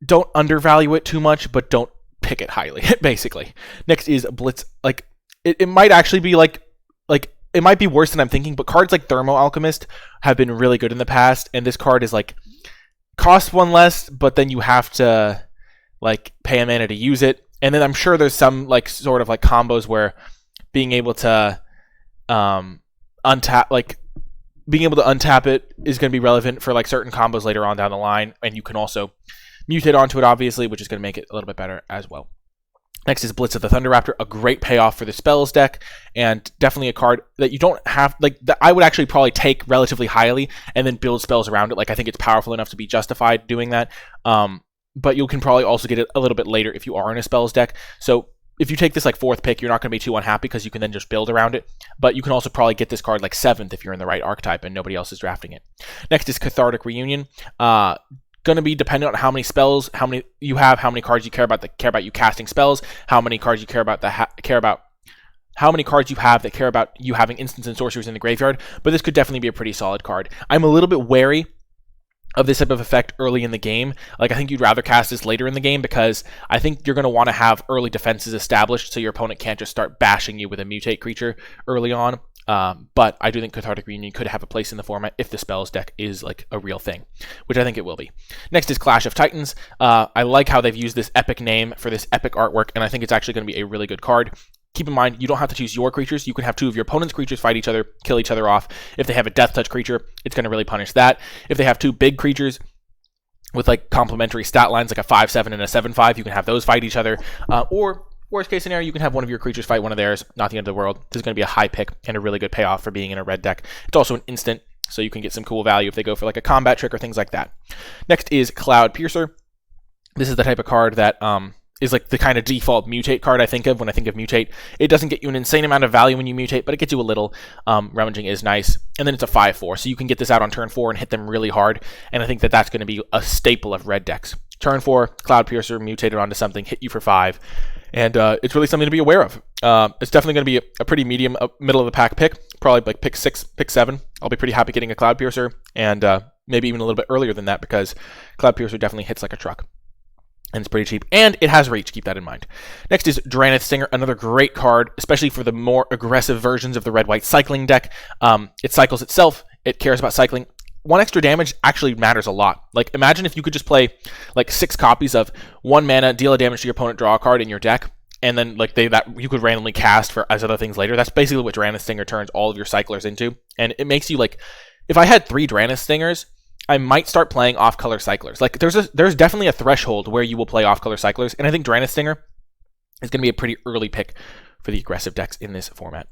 don't undervalue it too much, but don't pick it highly, basically. Next is Blitz. Like, it might actually be like it might be worse than I'm thinking, but cards like Thermo Alchemist have been really good in the past, and this card is like costs 1 less, but then you have to like pay a mana to use it. And then I'm sure there's some like sort of like combos where being able to being able to untap it is going to be relevant for like certain combos later on down the line, and you can also mutate onto it, obviously, which is going to make it a little bit better as well. Next is Blitz of the Thunder Raptor, a great payoff for the spells deck, and definitely a card that you don't have, like, that I would actually probably take relatively highly and then build spells around it. Like, I think it's powerful enough to be justified doing that, but you can probably also get it a little bit later if you are in a spells deck. So if you take this like 4th pick, you're not going to be too unhappy because you can then just build around it. But you can also probably get this card like 7th if you're in the right archetype and nobody else is drafting it. Next is Cathartic Reunion. Going to be dependent on how many spells, how many you have, how many cards you care about that care about you casting spells, how many cards you care about how many cards you have that care about you having instants and sorcerers in the graveyard. But this could definitely be a pretty solid card. I'm a little bit wary of this type of effect early in the game. Like, I think you'd rather cast this later in the game because I think you're going to want to have early defenses established so your opponent can't just start bashing you with a mutate creature early on. But I do think Cathartic Reunion could have a place in the format if the spells deck is like a real thing, which I think it will be. Next is Clash of Titans. I like how they've used this epic name for this epic artwork, and I think it's actually going to be a really good card. Keep in mind, you don't have to choose your creatures. You can have 2 of your opponent's creatures fight each other, kill each other off. If they have a Death Touch creature, it's going to really punish that. If they have 2 big creatures with like complementary stat lines, like a 5/7 and a 7/5, you can have those fight each other. Or worst case scenario, you can have one of your creatures fight one of theirs. Not the end of the world. This is going to be a high pick and a really good payoff for being in a red deck. It's also an instant, so you can get some cool value if they go for like a combat trick or things like that. Next is Cloud Piercer. This is the type of card that is like the kind of default mutate card I think of when I think of mutate. It doesn't get you an insane amount of value when you mutate, but it gets you a little. Rummaging is nice. And then it's a 5/4, so you can get this out on turn 4 and hit them really hard. And I think that that's going to be a staple of red decks. Turn 4, Cloud Piercer, mutated onto something, hit you for 5. And it's really something to be aware of. It's definitely going to be a pretty medium, middle of the pack pick. Probably like pick 6, pick 7. I'll be pretty happy getting a Cloud Piercer. And maybe even a little bit earlier than that because Cloud Piercer definitely hits like a truck. And it's pretty cheap, and it has reach, keep that in mind. Next is Drannith Stinger, another great card, especially for the more aggressive versions of the red-white cycling deck. It cycles itself, it cares about cycling. 1 extra damage actually matters a lot. Like, imagine if you could just play like 6 copies of 1 mana, deal a damage to your opponent, draw a card in your deck, and then like that you could randomly cast for as other things later. That's basically what Drannith Stinger turns all of your cyclers into, and it makes you like, if I had 3 Drannith Stingers, I might start playing off-color cyclers. Like, there's definitely a threshold where you will play off-color cyclers, and I think Drannith Stinger is going to be a pretty early pick for the aggressive decks in this format.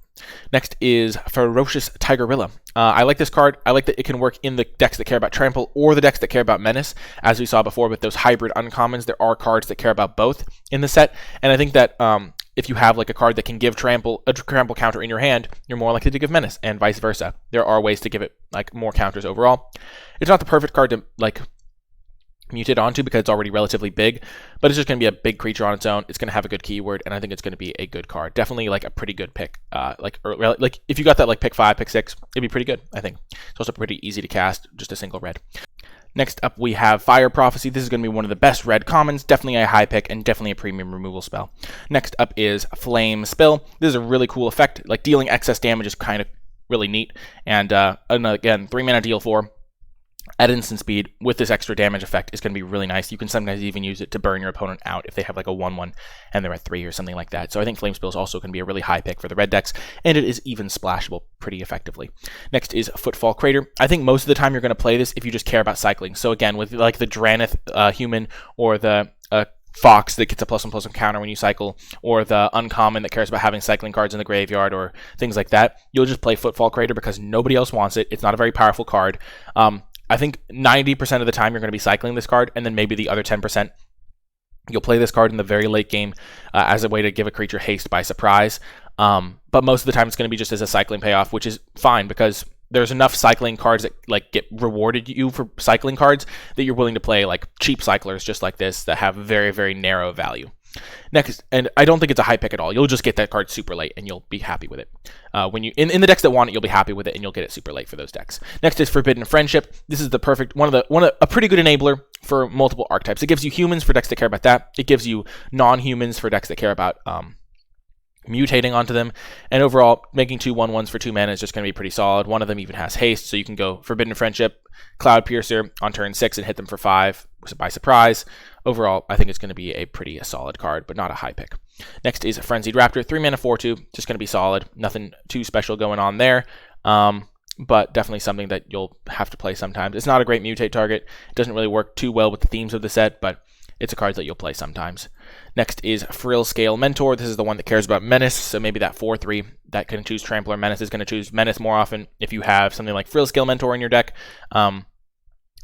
Next is Ferocious Tigerilla. I like this card. I like that it can work in the decks that care about Trample or the decks that care about Menace. As we saw before with those hybrid uncommons, there are cards that care about both in the set, and I think that if you have like a card that can give a trample counter in your hand, you're more likely to give Menace, and vice versa. There are ways to give it like more counters overall. It's not the perfect card to like mutate onto because it's already relatively big, but it's just going to be a big creature on its own. It's going to have a good keyword, and I think it's going to be a good card. Definitely like a pretty good pick. Like if you got that like pick 5, pick 6, it'd be pretty good, I think. It's also pretty easy to cast, just a single red. Next up, we have Fire Prophecy. This is going to be one of the best red commons, definitely a high pick, and definitely a premium removal spell. Next up is Flame Spill. This is a really cool effect. Like, dealing excess damage is kind of really neat. And again, 3 mana deal 4. At instant speed with this extra damage effect is going to be really nice. You can sometimes even use it to burn your opponent out if they have like a 1/1 and they're at 3 or something like that. So I think Flame Spill is also going to be a really high pick for the red decks, and it is even splashable pretty effectively. Next is Footfall Crater. I think most of the time you're going to play this if you just care about cycling. So again, with like the Drannith human or the Fox that gets a +1/+1 counter when you cycle, or the uncommon that cares about having cycling cards in the graveyard or things like that, you'll just play Footfall Crater because nobody else wants it. It's not a very powerful card. I think 90% of the time you're going to be cycling this card, and then maybe the other 10% you'll play this card in the very late game as a way to give a creature haste by surprise. But most of the time it's going to be just as a cycling payoff, which is fine because there's enough cycling cards that like get rewarded you for cycling cards that you're willing to play like cheap cyclers just like this that have very, very narrow value. Next, and I don't think it's a high pick at all. You'll just get that card super late, and you'll be happy with it. When you in the decks that want it, you'll be happy with it, and you'll get it super late for those decks. Next is Forbidden Friendship. This is the perfect a pretty good enabler for multiple archetypes. It gives you humans for decks that care about that. It gives you non-humans for decks that care about mutating onto them, and overall making 2 1/1s for 2 mana is just going to be pretty solid. One of them even has haste, so you can go Forbidden Friendship, Cloud Piercer on turn 6 and hit them for 5 by surprise. Overall, I think it's going to be a pretty solid card, but not a high pick. Next is Frenzied Raptor, 3 mana 4/2, just going to be solid. Nothing too special going on there, but definitely something that you'll have to play sometimes. It's not a great mutate target. It doesn't really work too well with the themes of the set, but it's a card that you'll play sometimes. Next is Frill Scale Mentor. This is the one that cares about Menace, so maybe that 4/3 that can choose Trample or Menace is going to choose Menace more often if you have something like Frill Scale Mentor in your deck.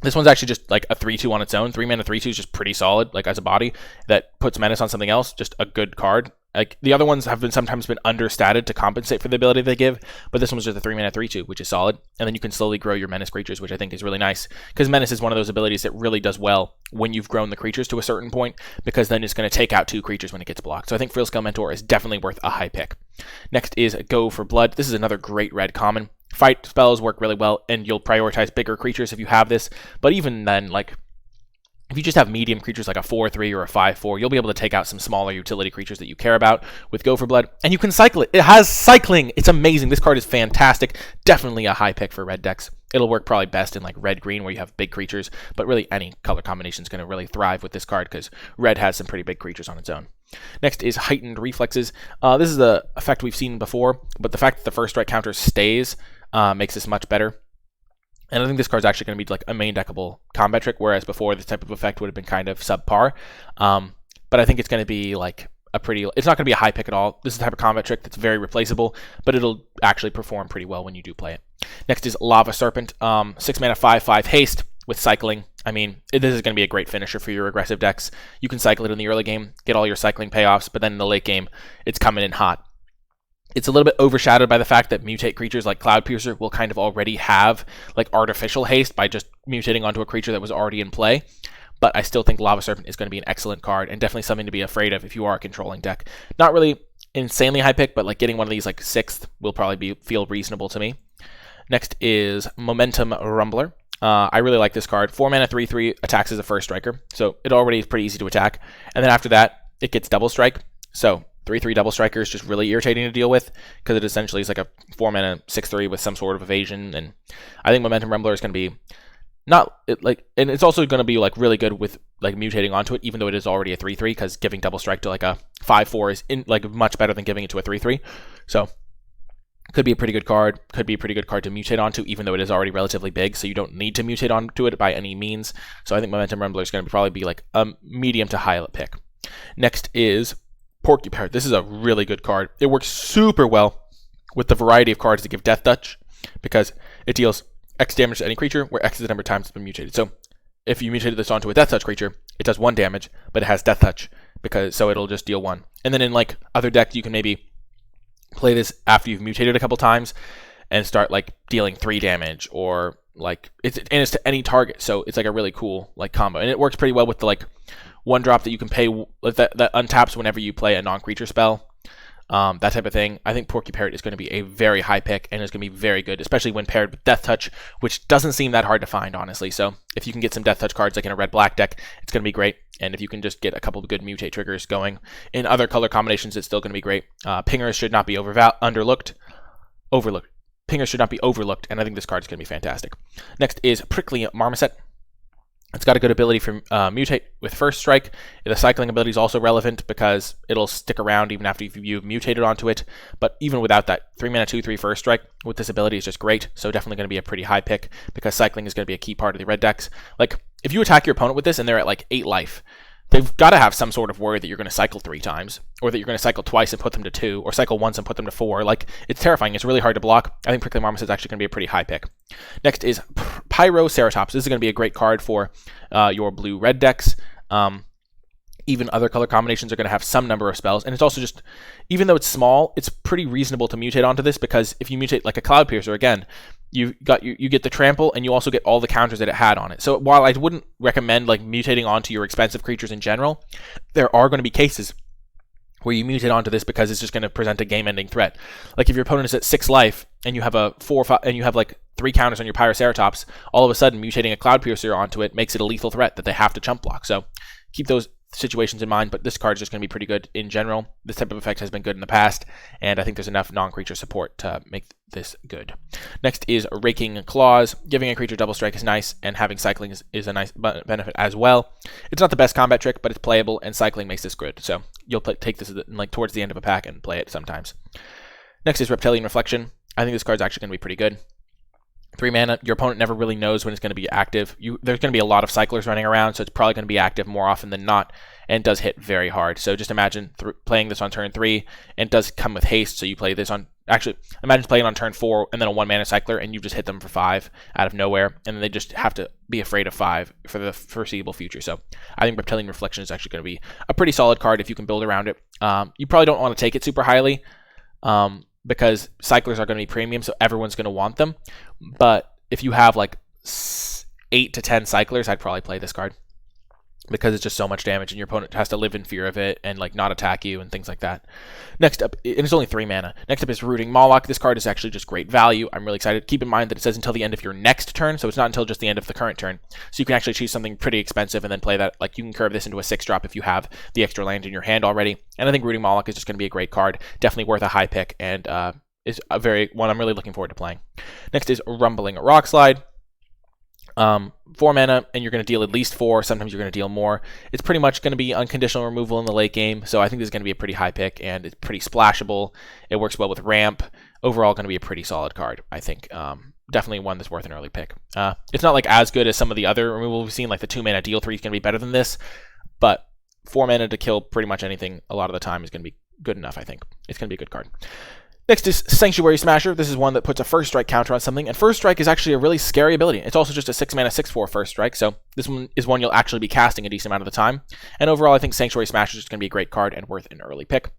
This one's actually just like a 3/2 on its own. 3 mana 3/2 is just pretty solid, like as a body that puts Menace on something else. Just a good card. Like the other ones have sometimes been understated to compensate for the ability they give, but this one was just a 3 mana 3/2, which is solid. And then you can slowly grow your Menace creatures, which I think is really nice, because Menace is one of those abilities that really does well when you've grown the creatures to a certain point, because then it's going to take out 2 creatures when it gets blocked. So I think Frill Scale Mentor is definitely worth a high pick. Next is Go for Blood. This is another great red common. Fight spells work really well, and you'll prioritize bigger creatures if you have this. But even then, like, if you just have medium creatures like a 4/3 or a 5/4, you'll be able to take out some smaller utility creatures that you care about with Go for Blood, and you can cycle it. It has cycling. It's amazing. This card is fantastic. Definitely a high pick for red decks. It'll work probably best in like red-green where you have big creatures, but really any color combination is going to really thrive with this card because red has some pretty big creatures on its own. Next is Heightened Reflexes. This is the effect we've seen before, but the fact that the first strike counter stays makes this much better. And I think this card's actually going to be like a main deckable combat trick, whereas before this type of effect would have been kind of subpar. But I think it's going to be like a pretty, it's not going to be a high pick at all. This is the type of combat trick that's very replaceable, but it'll actually perform pretty well when you do play it. Next is Lava Serpent. 6 mana, 5/5 haste with cycling. I mean, this is going to be a great finisher for your aggressive decks. You can cycle it in the early game, get all your cycling payoffs, but then in the late game, it's coming in hot. It's a little bit overshadowed by the fact that mutate creatures like Cloudpiercer will kind of already have like artificial haste by just mutating onto a creature that was already in play. But I still think Lava Serpent is going to be an excellent card and definitely something to be afraid of if you are a controlling deck. Not really insanely high pick, but like getting one of these like 6th will probably feel reasonable to me. Next is Momentum Rumbler. I really like this card. 4 mana, 3/3, attacks as a first striker, so it already is pretty easy to attack. And then after that, it gets double strike. So 3/3 double striker is just really irritating to deal with because it essentially is like a 4 mana 6/3 with some sort of evasion. And I think Momentum Rumbler is going to be and it's also going to be like really good with like mutating onto it, even though it is already a 3/3, because giving double strike to like a 5/4 is like much better than giving it to a 3/3. So could be a pretty good card. Could be a pretty good card to mutate onto, even though it is already relatively big. So you don't need to mutate onto it by any means. So I think Momentum Rumbler is going to probably be like a medium to high pick. Next is Porcupine. This is a really good card. It works super well with the variety of cards that give Death Touch because it deals X damage to any creature where X is the number of times it's been mutated. So if you mutated this onto a Death Touch creature, it does 1 damage, but it has Death Touch so it'll just deal 1. And then in like other decks, you can maybe play this after you've mutated a couple times and start like dealing 3 damage or like it's to any target. So it's like a really cool like combo, and it works pretty well with the like 1-drop that you can pay that untaps whenever you play a non-creature spell. That type of thing. I think Porcupine is going to be a very high pick and is going to be very good, especially when paired with Death Touch, which doesn't seem that hard to find, honestly. So if you can get some Death Touch cards like in a red-black deck, it's going to be great. And if you can just get a couple of good mutate triggers going in other color combinations, it's still going to be great. Pingers should not be overlooked. Pingers should not be overlooked, and I think this card is going to be fantastic. Next is Prickly Marmoset. It's got a good ability for mutate with first strike. The cycling ability is also relevant because it'll stick around even after you've mutated onto it. But even without that, 3 mana 2/3 first strike with this ability is just great. So definitely going to be a pretty high pick because cycling is going to be a key part of the red decks. Like if you attack your opponent with this and they're at like 8 life, they've got to have some sort of worry that you're going to cycle 3 times, or that you're going to cycle twice and put them to 2, or cycle once and put them to 4. Like, it's terrifying. It's really hard to block. I think Prickly Marmoset is actually going to be a pretty high pick. Next is Pyroceratops. This is going to be a great card for your blue-red decks. Even other color combinations are going to have some number of spells, and it's also just, even though it's small, it's pretty reasonable to mutate onto this, because if you mutate like a Cloudpiercer, again, you get the trample, and you also get all the counters that it had on it. So while I wouldn't recommend like mutating onto your expensive creatures in general, there are going to be cases where you mutate onto this because it's just going to present a game-ending threat. Like if your opponent is at 6 life and you have a 4 or 5, and you have like 3 counters on your Pyroceratops, all of a sudden mutating a Cloudpiercer onto it makes it a lethal threat that they have to chump block. So keep those situations in mind, but this card is just going to be pretty good in general. This type of effect has been good in the past, and I think there's enough non-creature support to make this good. Next is Raking Claws. Giving a creature double strike is nice, and having cycling is a nice benefit as well. It's not the best combat trick, but it's playable, and cycling makes this good. So you'll take this like towards the end of a pack and play it sometimes. Next is Reptilian Reflection. I think this card's actually going to be pretty good. 3 mana, your opponent never really knows when it's going to be active. There's going to be a lot of cyclers running around, so it's probably going to be active more often than not, and does hit very hard. So just imagine playing this on turn 3, and it does come with haste, so you play this on... Actually, imagine playing on turn 4, and then a 1 mana cycler, and you just hit them for 5 out of nowhere, and then they just have to be afraid of 5 for the foreseeable future. So I think Reptilian Reflection is actually going to be a pretty solid card if you can build around it. You probably don't want to take it super highly, because cyclers are going to be premium, so everyone's going to want them. But if you have like 8 to 10 cyclers, I'd probably play this card. because it's just so much damage and your opponent has to live in fear of it and like not attack you and things like that. Next up, and it's only 3 mana. Next up is Rooting Mawloc. This card is actually just great value. I'm really excited. Keep in mind that it says until the end of your next turn, so it's not until just the end of the current turn. So you can actually choose something pretty expensive and then play that. Like you can curve this into a 6-drop if you have the extra land in your hand already. And I think Rooting Mawloc is just going to be a great card. Definitely worth a high pick and is a one I'm really looking forward to playing. Next is Rumbling Rockslide. 4 mana, and you're going to deal at least 4. Sometimes you're going to deal more. It's pretty much going to be unconditional removal in the late game, so I think this is going to be a pretty high pick, and it's pretty splashable. It works well with ramp. Overall, going to be a pretty solid card, I think. Definitely one that's worth an early pick. It's not like as good as some of the other removal we've seen, like the 2 mana deal 3 is going to be better than this, but 4 mana to kill pretty much anything a lot of the time is going to be good enough, I think. It's going to be a good card. Next is Sanctuary Smasher. This is one that puts a first strike counter on something, and first strike is actually a really scary ability. It's also just a 6 mana 6/4 first strike, so this one is one you'll actually be casting a decent amount of the time. And overall, I think Sanctuary Smasher is going to be a great card and worth an early pick.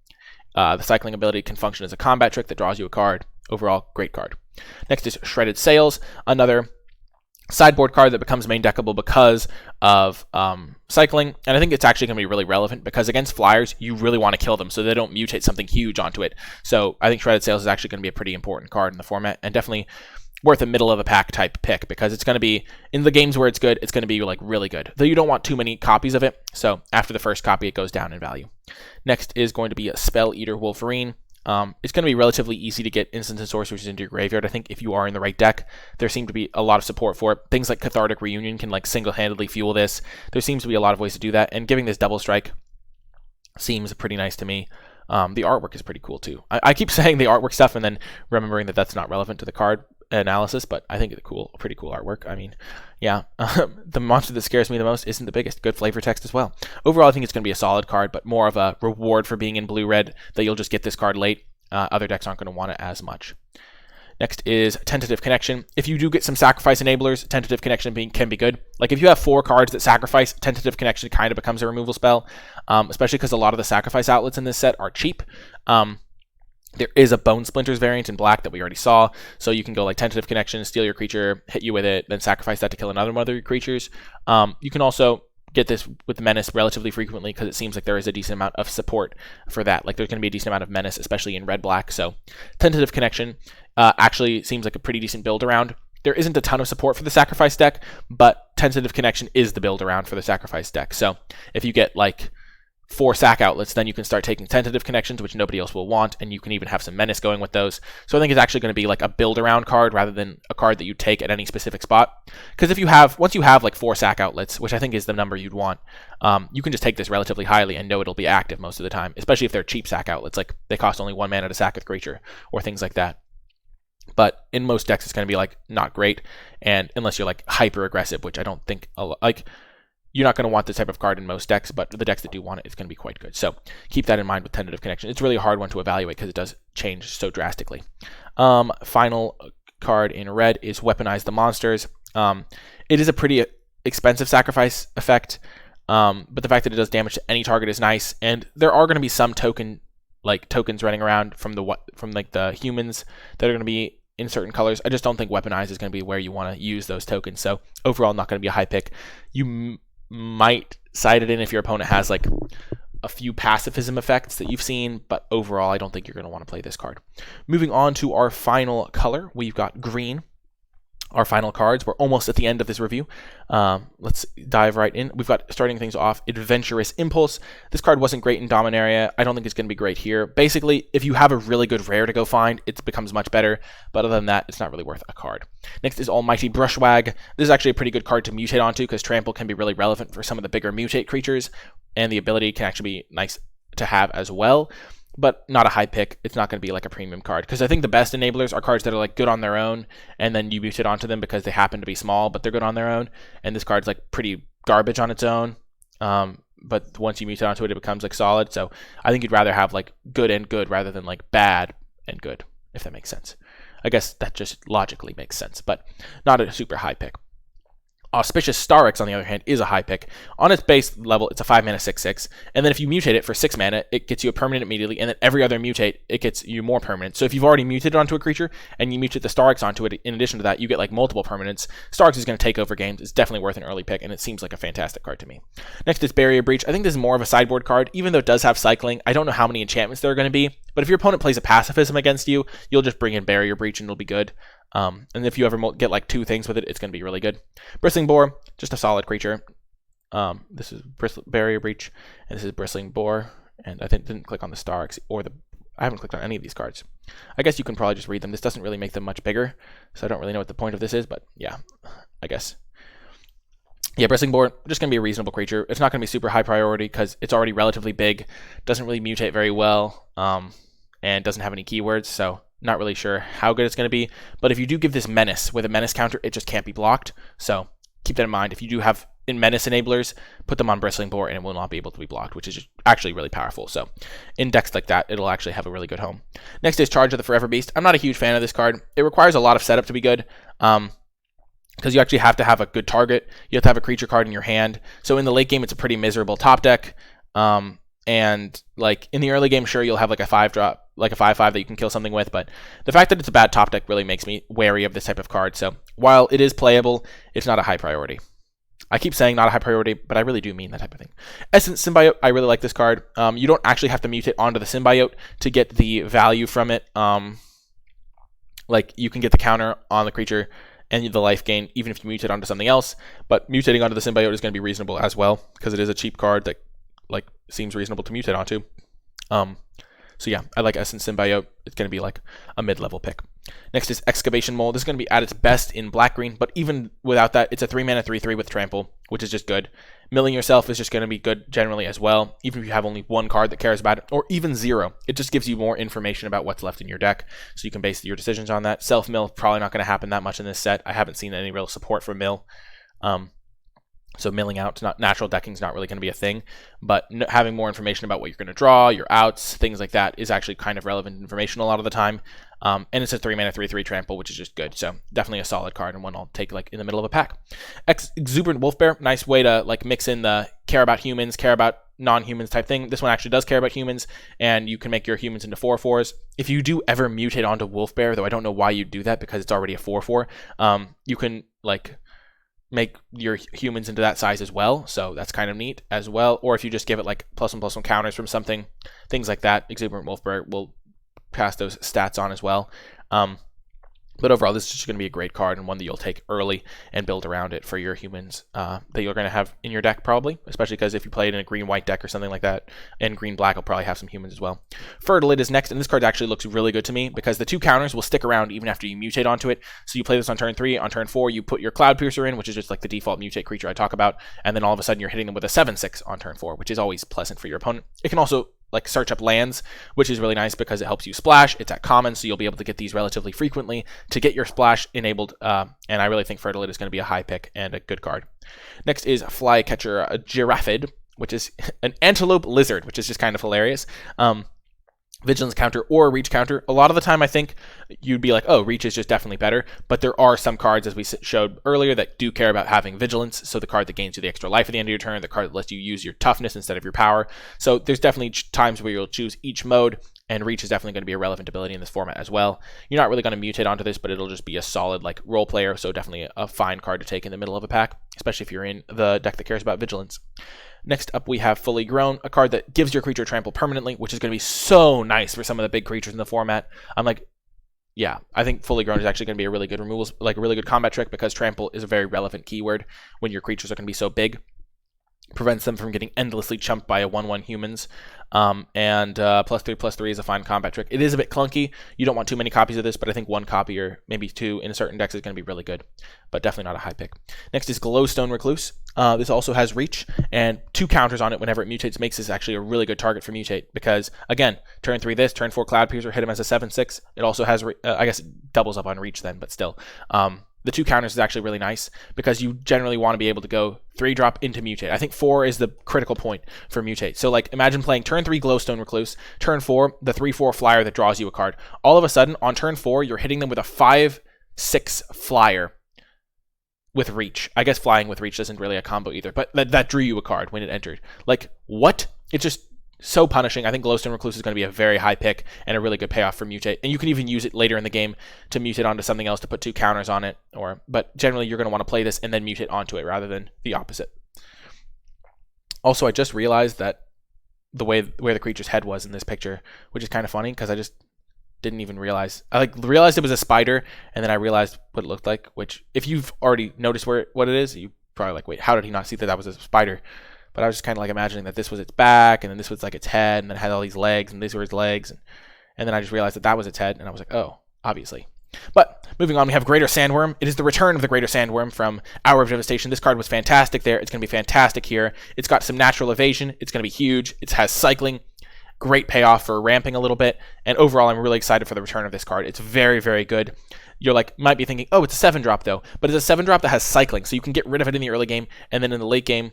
The cycling ability can function as a combat trick that draws you a card. Overall, great card. Next is Shredded Sails, another sideboard card that becomes main deckable because of cycling, and I think it's actually going to be really relevant because against flyers you really want to kill them so they don't mutate something huge onto it. So I think Shredded Sails is actually going to be a pretty important card in the format and definitely worth a middle of the pack type pick because it's going to be in the games where it's good, it's going to be like really good, though you don't want too many copies of it, so after the first copy it goes down in value. Next is going to be a Spell Eater Wolverine. It's going to be relatively easy to get instants and sorceries into your graveyard. I think if you are in the right deck, there seems to be a lot of support for it. Things like Cathartic Reunion can like single-handedly fuel this. There seems to be a lot of ways to do that, and giving this double strike seems pretty nice to me. The artwork is pretty cool too. I keep saying the artwork stuff and then remembering that that's not relevant to the card analysis, but I think it's pretty cool artwork. I mean, yeah, the monster that scares me the most isn't the biggest. Good flavor text as well. Overall, I think it's going to be a solid card, but more of a reward for being in blue-red that you'll just get this card late. Other decks aren't going to want it as much. Next is Tentative Connection. If you do get some sacrifice enablers, Tentative Connection can be good. Like if you have 4 cards that sacrifice, Tentative Connection kind of becomes a removal spell, especially because a lot of the sacrifice outlets in this set are cheap. There is a Bone Splinters variant in black that we already saw, so you can go like Tentative Connection, steal your creature, hit you with it, then sacrifice that to kill another one of your creatures. You can also get this with Menace relatively frequently because it seems like there is a decent amount of support for that. Like there's going to be a decent amount of Menace, especially in red-black, so Tentative Connection actually seems like a pretty decent build around. There isn't a ton of support for the sacrifice deck, but Tentative Connection is the build around for the sacrifice deck. So if you get like 4 sack outlets, then you can start taking Tentative Connections, which nobody else will want, and you can even have some Menace going with those. So I think it's actually going to be like a build-around card rather than a card that you take at any specific spot. Because once you have like 4 sack outlets, which I think is the number you'd want, you can just take this relatively highly and know it'll be active most of the time, especially if they're cheap sack outlets, like they cost only 1 mana to sack a creature, or things like that. But in most decks, it's going to be like not great, and unless you're like hyper aggressive, which I don't think like. You're not going to want this type of card in most decks, but the decks that do want it, it's going to be quite good. So keep that in mind with Tentative Connection. It's really a hard one to evaluate because it does change so drastically. Final card in red is Weaponize the Monsters. It is a pretty expensive sacrifice effect, but the fact that it does damage to any target is nice. And there are going to be some tokens running around from like the humans that are going to be in certain colors. I just don't think Weaponize is going to be where you want to use those tokens. So overall, not going to be a high pick. You might side it in if your opponent has like a few pacifism effects that you've seen, but overall I don't think you're going to want to play this card. Moving on to our final color, we've got green. Our final cards. We're almost at the end of this review. Let's dive right in. We've got, starting things off, Adventurous Impulse. This card wasn't great in Dominaria. I don't think it's going to be great here. Basically, if you have a really good rare to go find, it becomes much better, but other than that, it's not really worth a card. Next is Almighty Brushwag. This is actually a pretty good card to mutate onto because Trample can be really relevant for some of the bigger mutate creatures, and the ability can actually be nice to have as well. But not a high pick. It's not going to be like a premium card. Because I think the best enablers are cards that are like good on their own, and then you mutate onto them because they happen to be small, but they're good on their own. And this card's like pretty garbage on its own. But once you mutate onto it, it becomes like solid. So I think you'd rather have like good and good rather than like bad and good, if that makes sense. I guess that just logically makes sense, but not a super high pick. Auspicious Starix, on the other hand, is a high pick. On its base level, it's a 5-mana 6/6, and then if you mutate it for 6 mana, it gets you a permanent immediately, and then every other mutate, it gets you more permanents. So if you've already mutated onto a creature, and you mutate the Starix onto it, in addition to that, you get like multiple permanents. Starix is going to take over games. It's definitely worth an early pick, and it seems like a fantastic card to me. Next is Barrier Breach. I think this is more of a sideboard card, even though it does have cycling. I don't know how many enchantments there are going to be, but if your opponent plays a pacifism against you, you'll just bring in Barrier Breach, and it'll be good. And if you ever get like 2 things with it, it's going to be really good. Bristling Boar, just a solid creature. This is Barrier Breach, and this is Bristling Boar. And I didn't click on the Starix or I haven't clicked on any of these cards. I guess you can probably just read them. This doesn't really make them much bigger, so I don't really know what the point of this is, but yeah, I guess. Yeah, Bristling Boar, just going to be a reasonable creature. It's not going to be super high priority because it's already relatively big, doesn't really mutate very well, and doesn't have any keywords, so not really sure how good it's going to be. But if you do give this Menace with a Menace counter, it just can't be blocked. So keep that in mind. If you do have Menace enablers, put them on Bristling Boar and it will not be able to be blocked, which is just actually really powerful. So in decks like that, it'll actually have a really good home. Next is Charge of the Forever Beast. I'm not a huge fan of this card. It requires a lot of setup to be good. Because you actually have to have a good target. You have to have a creature card in your hand. So in the late game, it's a pretty miserable top deck. And like in the early game, sure, you'll have like a 5-drop, like a 5/5 that you can kill something with, but the fact that it's a bad top deck really makes me wary of this type of card. So while it is playable, it's not a high priority. I keep saying not a high priority, but I really do mean that type of thing. Essence Symbiote, I really like this card. You don't actually have to mutate onto the Symbiote to get the value from it. Like you can get the counter on the creature and the life gain even if you mutate onto something else, but mutating onto the Symbiote is going to be reasonable as well because it is a cheap card that like seems reasonable to mutate onto. So yeah, I like Essence Symbiote. It's going to be like a mid-level pick. Next is Excavation Mole. This is going to be at its best in black-green, but even without that, it's a 3-mana 3/3 with Trample, which is just good. Milling yourself is just going to be good generally as well, even if you have only 1 card that cares about it, or even 0. It just gives you more information about what's left in your deck, so you can base your decisions on that. Self-mill, probably not going to happen that much in this set. I haven't seen any real support for mill. So milling out, not natural decking is not really going to be a thing, but having more information about what you're going to draw, your outs, things like that is actually kind of relevant information a lot of the time. And it's a 3-mana 3/3 Trample, which is just good. So definitely a solid card and one I'll take like in the middle of a pack. Exuberant Wolfbear, nice way to like mix in the care about humans, care about non-humans type thing. This one actually does care about humans, and you can make your humans into 4/4s. If you do ever mutate onto Wolfbear, though I don't know why you do that because it's already a 4/4, you can like make your humans into that size as well, so that's kind of neat as well. Or if you just give it like +1/+1 counters from something, things like that, Exuberant Wolfbear will pass those stats on as well. But overall, this is just going to be a great card and one that you'll take early and build around it for your humans that you're going to have in your deck probably, especially because if you play it in a green-white deck or something like that, and green-black will probably have some humans as well. Fertilid is next, and this card actually looks really good to me because the 2 counters will stick around even after you mutate onto it. So you play this on turn 3, on turn 4, you put your Cloud Piercer in, which is just like the default mutate creature I talk about, and then all of a sudden you're hitting them with a 7/6 on turn 4, which is always pleasant for your opponent. It can also like search up lands, which is really nice because it helps you splash. It's at common, so you'll be able to get these relatively frequently to get your splash enabled, and I really think Fertilid is going to be a high pick and a good card. Next is Flycatcher Giraffid, which is an antelope lizard, which is just kind of hilarious. Vigilance counter or reach counter. A lot of the time I think you'd be like, oh, reach is just definitely better, but there are some cards, as we showed earlier, that do care about having vigilance. So the card that gains you the extra life at the end of your turn, the card that lets you use your toughness instead of your power. So there's definitely times where you'll choose each mode, and reach is definitely going to be a relevant ability in this format as well. You're not really going to mutate onto this, but it'll just be a solid like role player, so definitely a fine card to take in the middle of a pack, especially if you're in the deck that cares about vigilance. Next up, we have Fully Grown, a card that gives your creature trample permanently, which is going to be so nice for some of the big creatures in the format. I'm like, yeah, I think Fully Grown is actually going to be a really good removals, like a really good combat trick because trample is a very relevant keyword when your creatures are going to be so big. Prevents them from getting endlessly chumped by a 1/1 humans. +3/+3 is a fine combat trick. It is a bit clunky. You don't want too many copies of this, but I think 1 copy or maybe 2 in certain decks is going to be really good, but definitely not a high pick. Next is Glowstone Recluse. This also has reach and 2 counters on it whenever it mutates. Makes this actually a really good target for mutate because, again, turn 3 this, turn 4 Cloud Piercer, hit him as a 7/6. It also has, I guess it doubles up on reach then, but still. The 2 counters is actually really nice because you generally want to be able to go 3-drop into mutate. I think 4 is the critical point for mutate. So like imagine playing turn 3 Glowstone Recluse, turn 4 the 3/4 flyer that draws you a card. All of a sudden on turn 4 you're hitting them with a 5/6 flyer with reach. I guess flying with reach isn't really a combo either, but that drew you a card when it entered. Like, what? It's just so punishing. I think Glowstone Recluse is going to be a very high pick and a really good payoff for mutate. And you can even use it later in the game to mutate onto something else to put 2 counters on it. But generally, you're going to want to play this and then mutate onto it rather than the opposite. Also, I just realized that where the creature's head was in this picture, which is kind of funny because I just didn't even realize. I realized it was a spider, and then I realized what it looked like, which if you've already noticed what it is, you probably like, wait, how did he not see that was a spider? But I was just kind of like imagining that this was its back, and then this was like its head, and then it had all these legs, and these were its legs, and then I just realized that was its head, and I was like, oh, obviously. But moving on, we have Greater Sandworm. It is the return of the Greater Sandworm from Hour of Devastation. This card was fantastic there. It's going to be fantastic here. It's got some natural evasion. It's going to be huge. It has cycling. Great payoff for ramping a little bit. And overall, I'm really excited for the return of this card. It's very, very good. You're like, might be thinking, oh, it's a 7-drop though. But it's a 7-drop that has cycling. So you can get rid of it in the early game. And then in the late game,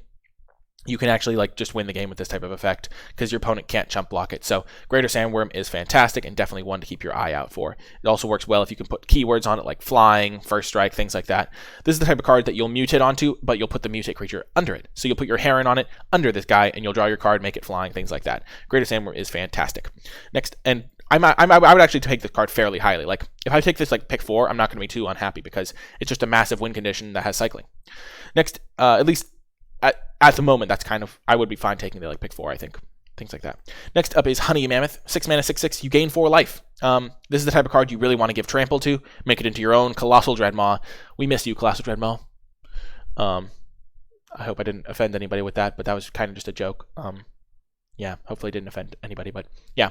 you can actually like just win the game with this type of effect because your opponent can't chump block it. So Greater Sandworm is fantastic and definitely one to keep your eye out for. It also works well if you can put keywords on it like flying, first strike, things like that. This is the type of card that you'll mutate onto, but you'll put the mutate creature under it. So you'll put your Heron on it under this guy and you'll draw your card, make it flying, things like that. Greater Sandworm is fantastic. Next, and I would actually take this card fairly highly. Like if I take this like pick 4, I'm not going to be too unhappy because it's just a massive win condition that has cycling. Next, at least at the moment, that's kind of, I would be fine taking the like pick 4, I think. Things like that. Next up is Honey Mammoth. 6 mana, 6/6. You gain 4 life. This is the type of card you really want to give trample to. Make it into your own Colossal Dreadmaw. We miss you, Colossal Dreadmaw. I hope I didn't offend anybody with that, but that was kind of just a joke. Yeah, hopefully it didn't offend anybody, but yeah.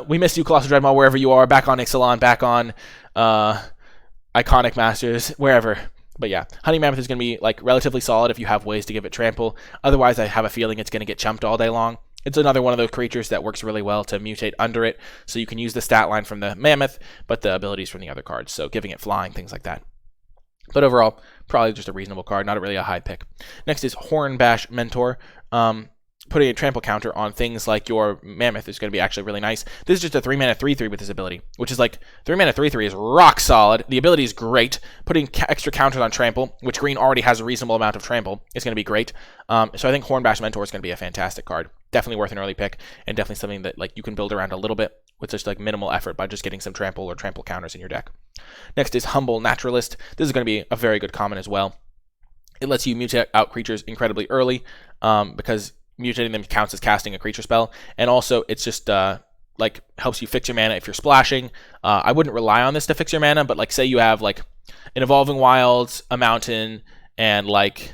We miss you, Colossal Dreadmaw, wherever you are. Back on Ixalan, back on Iconic Masters, wherever. But yeah, Honey Mammoth is going to be like relatively solid if you have ways to give it trample. Otherwise, I have a feeling it's going to get chumped all day long. It's another one of those creatures that works really well to mutate under it. So you can use the stat line from the Mammoth, but the abilities from the other cards. So giving it flying, things like that. But overall, probably just a reasonable card, not really a high pick. Next is Hornbash Mentor. Putting a trample counter on things like your Mammoth is going to be actually really nice. This is just a 3 mana 3/3 with this ability, which is like 3 mana 3/3 is rock solid. The ability is great. Putting extra counters on trample, which green already has a reasonable amount of trample, is going to be great. So I think Hornbash Mentor is going to be a fantastic card. Definitely worth an early pick, and definitely something that like you can build around a little bit with just like minimal effort by just getting some trample or trample counters in your deck. Next is Humble Naturalist. This is going to be a very good common as well. It lets you mutate out creatures incredibly early because mutating them counts as casting a creature spell, and also it's just like helps you fix your mana if you're splashing. I wouldn't rely on this to fix your mana, but like say you have like an Evolving Wilds, a mountain, and like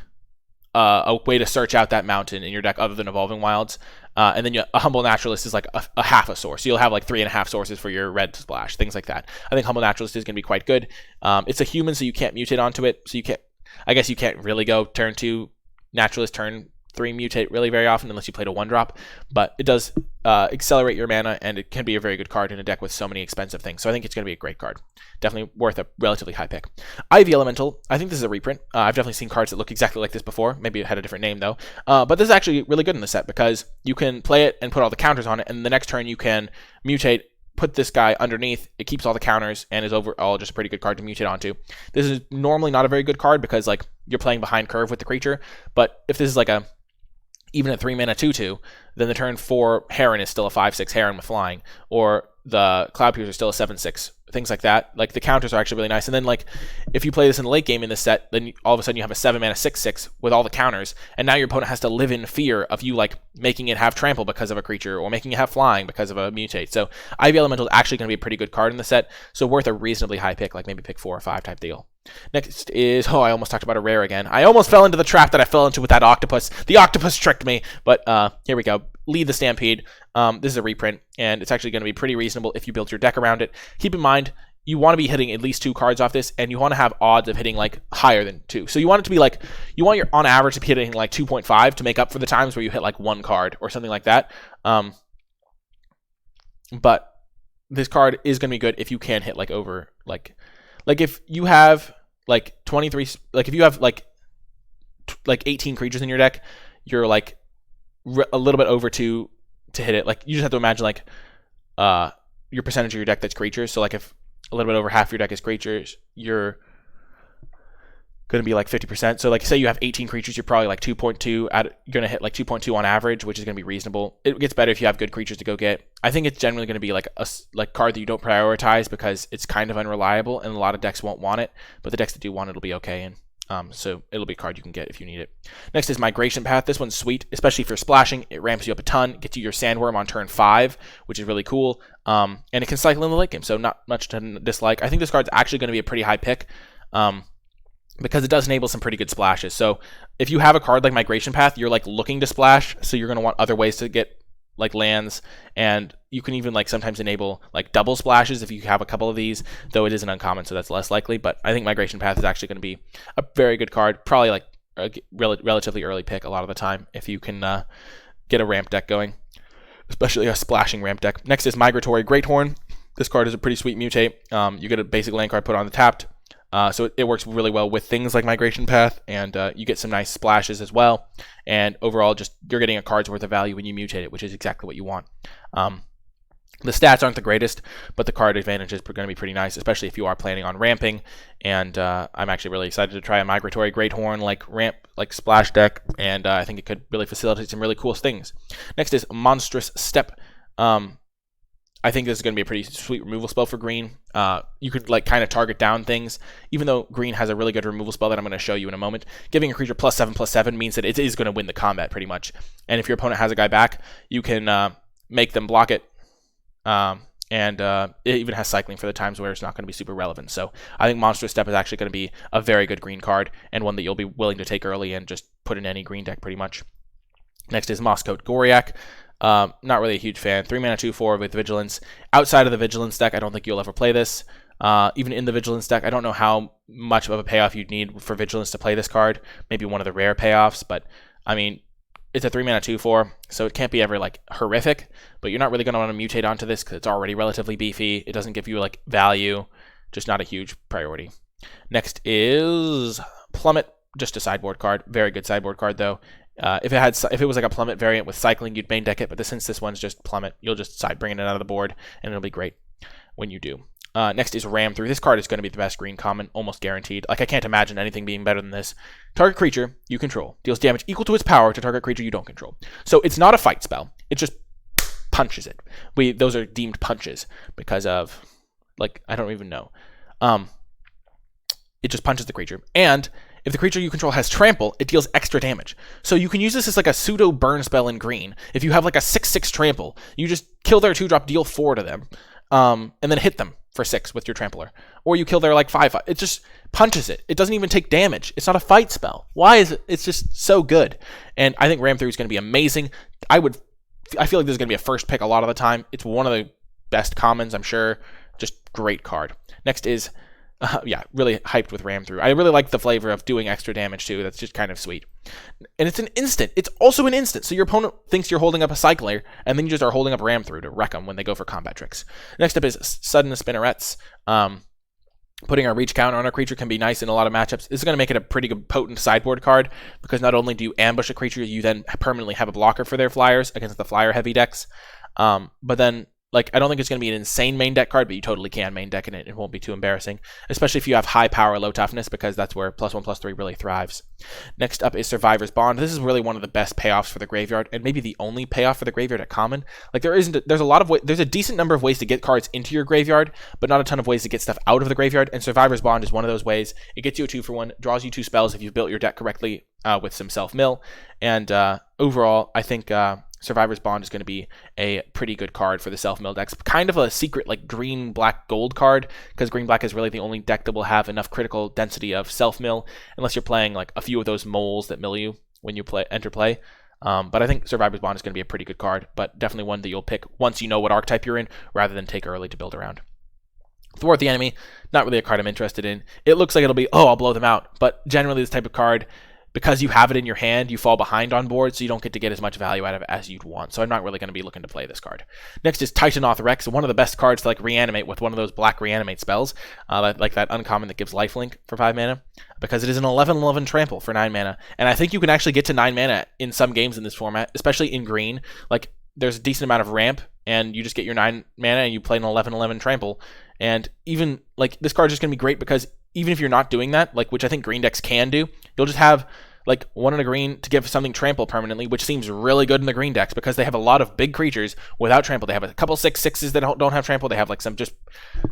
a way to search out that mountain in your deck other than Evolving Wilds, and then a Humble Naturalist is like a half a source. So you'll have like 3.5 sources for your red splash, things like that. I think Humble Naturalist is going to be quite good. It's a human, so you can't mutate onto it. So you can't. I guess you can't really go turn 2 Naturalist, turn 3 mutate really very often unless you played a 1-drop, but it does accelerate your mana, and it can be a very good card in a deck with so many expensive things. So I think it's going to be a great card. Definitely worth a relatively high pick. Ivy Elemental, I think this is a reprint. I've definitely seen cards that look exactly like this before. Maybe it had a different name though. But this is actually really good in the set because you can play it and put all the counters on it, and the next turn you can mutate, put this guy underneath, it keeps all the counters, and is overall just a pretty good card to mutate onto. This is normally not a very good card because like you're playing behind curve with the creature, but if this is like even a 3 mana 2/2, then the turn 4 Heron is still a 5/6 Heron with flying, or the Cloud Piercer is still a 7/6, things like that. Like the counters are actually really nice. And then like if you play this in the late game in this set, then all of a sudden you have a 7 mana 6/6 with all the counters, and now your opponent has to live in fear of you like making it have trample because of a creature or making it have flying because of a mutate. So Ivy Elemental is actually going to be a pretty good card in the set, so worth a reasonably high pick, like maybe pick 4 or 5 type deal. Next is, I almost talked about a rare again. I almost fell into the trap that I fell into with that octopus. The octopus tricked me, but here we go. Lead the Stampede. This is a reprint, and it's actually going to be pretty reasonable if you build your deck around it. Keep in mind, you want to be hitting at least 2 cards off this, and you want to have odds of hitting like higher than 2. So you want it to be like, you want your on average to be hitting like 2.5 to make up for the times where you hit like 1 card or something like that. But this card is going to be good if you can hit like over like if you have like 23, like if you have like 18 creatures in your deck, you're like a little bit over 2 to hit it. Like you just have to imagine like your percentage of your deck that's creatures. So like if a little bit over half your deck is creatures, you're going to be like 50%. So like say you have 18 creatures, you're probably like 2.2 you're going to hit like 2.2 on average, which is going to be reasonable. It gets better if you have good creatures to go get. I think it's generally going to be like a card that you don't prioritize because it's kind of unreliable and a lot of decks won't want it, but the decks that do want it'll be okay. And so it'll be a card you can get if you need it. Next is Migration Path. This one's sweet, especially for splashing. It ramps you up a ton, gets you your Sandworm on turn 5, which is really cool. And it can cycle in the late game, so not much to dislike. I think this card's actually going to be a pretty high pick. Because it does enable some pretty good splashes. So if you have a card like Migration Path, you're like looking to splash, so you're going to want other ways to get like lands, and you can even like sometimes enable like double splashes if you have a couple of these, though it isn't uncommon, so that's less likely. But I think Migration Path is actually going to be a very good card, probably like a relatively early pick a lot of the time if you can get a ramp deck going, especially a splashing ramp deck. Next is Migratory Greathorn. This card is a pretty sweet mutate. You get a basic land card put on the tapped. So it works really well with things like Migration Path, and you get some nice splashes as well. And overall, just you're getting a card's worth of value when you mutate it, which is exactly what you want. The stats aren't the greatest, but the card advantage is going to be pretty nice, especially if you are planning on ramping. And I'm actually really excited to try a Migratory Greathorn like splash deck, and I think it could really facilitate some really cool things. Next is Monstrous Step. I think this is going to be a pretty sweet removal spell for green. You could like kind of target down things, even though green has a really good removal spell that I'm going to show you in a moment. Giving a creature +7/+7 means that it is going to win the combat pretty much. And if your opponent has a guy back, you can make them block it. And it even has cycling for the times where it's not going to be super relevant. So I think Monstrous Step is actually going to be a very good green card, and one that you'll be willing to take early and just put in any green deck pretty much. Next is Mosscoat Goriak. Not really a huge fan. 3 mana 2/4 with Vigilance. Outside of the Vigilance deck, I don't think you'll ever play this. Even in the Vigilance deck, I don't know how much of a payoff you'd need for Vigilance to play this card. Maybe one of the rare payoffs, but I mean, it's a 3 mana 2/4, so it can't be ever like horrific, but you're not really going to want to mutate onto this because it's already relatively beefy. It doesn't give you like value, just not a huge priority. Next is Plummet, just a sideboard card. Very good sideboard card though. If it was like a Plummet variant with cycling, you'd main deck it, but since this one's just Plummet, you'll just bring it out of the board, and it'll be great when you do. Next is Ram Through. This card is going to be the best green common, almost guaranteed. Like, I can't imagine anything being better than this. Target creature you control deals damage equal to its power to target creature you don't control. So it's not a fight spell. It just punches it. Those are deemed punches because of, like, I don't even know. It just punches the creature. And if the creature you control has trample, it deals extra damage. So you can use this as like a pseudo burn spell in green. If you have like a 6/6 trample, you just kill their 2-drop, deal 4 to them, and then hit them for 6 with your trampler. Or you kill their like 5/5. It just punches it. It doesn't even take damage. It's not a fight spell. Why is it? It's just so good. And I think Ram Through is going to be amazing. I feel like this is going to be a first pick a lot of the time. It's one of the best commons, I'm sure. Just great card. Next is really hyped with Ram Through. I really like the flavor of doing extra damage too. That's just kind of sweet. And it's an instant. It's also an instant. So your opponent thinks you're holding up a cycler, and then you just are holding up Ram Through to wreck them when they go for combat tricks. Next up is Sudden Spinnerets. Putting a reach counter on a creature can be nice in a lot of matchups. This is going to make it a pretty good potent sideboard card, because not only do you ambush a creature, you then permanently have a blocker for their flyers against the flyer heavy decks. But then, like, I don't think it's going to be an insane main deck card, but you totally can main deck in it. It won't be too embarrassing, especially if you have high power, low toughness, because that's where +1/+3 really thrives. Next up is Survivor's Bond. This is really one of the best payoffs for the graveyard, and maybe the only payoff for the graveyard at common. Like, there's a decent number of ways to get cards into your graveyard, but not a ton of ways to get stuff out of the graveyard, and Survivor's Bond is one of those ways. It gets you a 2-for-1, draws you 2 spells if you've built your deck correctly with some self-mill, and overall, I think Survivor's Bond is going to be a pretty good card for the self-mill decks. Kind of a secret, like, green, black, gold card, because green, black is really the only deck that will have enough critical density of self-mill, unless you're playing, like, a few of those moles that mill you when you enter play. But I think Survivor's Bond is going to be a pretty good card, but definitely one that you'll pick once you know what archetype you're in, rather than take early to build around. Thwart the Enemy, not really a card I'm interested in. It looks like it'll be, I'll blow them out, but generally this type of card, because you have it in your hand, you fall behind on board, so you don't get to get as much value out of it as you'd want. So I'm not really going to be looking to play this card. Next is Titanoth Rex, one of the best cards to like reanimate with one of those black reanimate spells, like that uncommon that gives lifelink for 5 mana, because it is an 11/11 trample for 9 mana. And I think you can actually get to 9 mana in some games in this format, especially in green. Like, there's a decent amount of ramp, and you just get your 9 mana and you play an 11/11 trample. And even, like, this card is just going to be great because even if you're not doing that, like which I think green decks can do, you'll just have like 1 in a green to give something trample permanently, which seems really good in the green decks because they have a lot of big creatures without trample. They have a couple 6/6s that don't have trample. They have like there's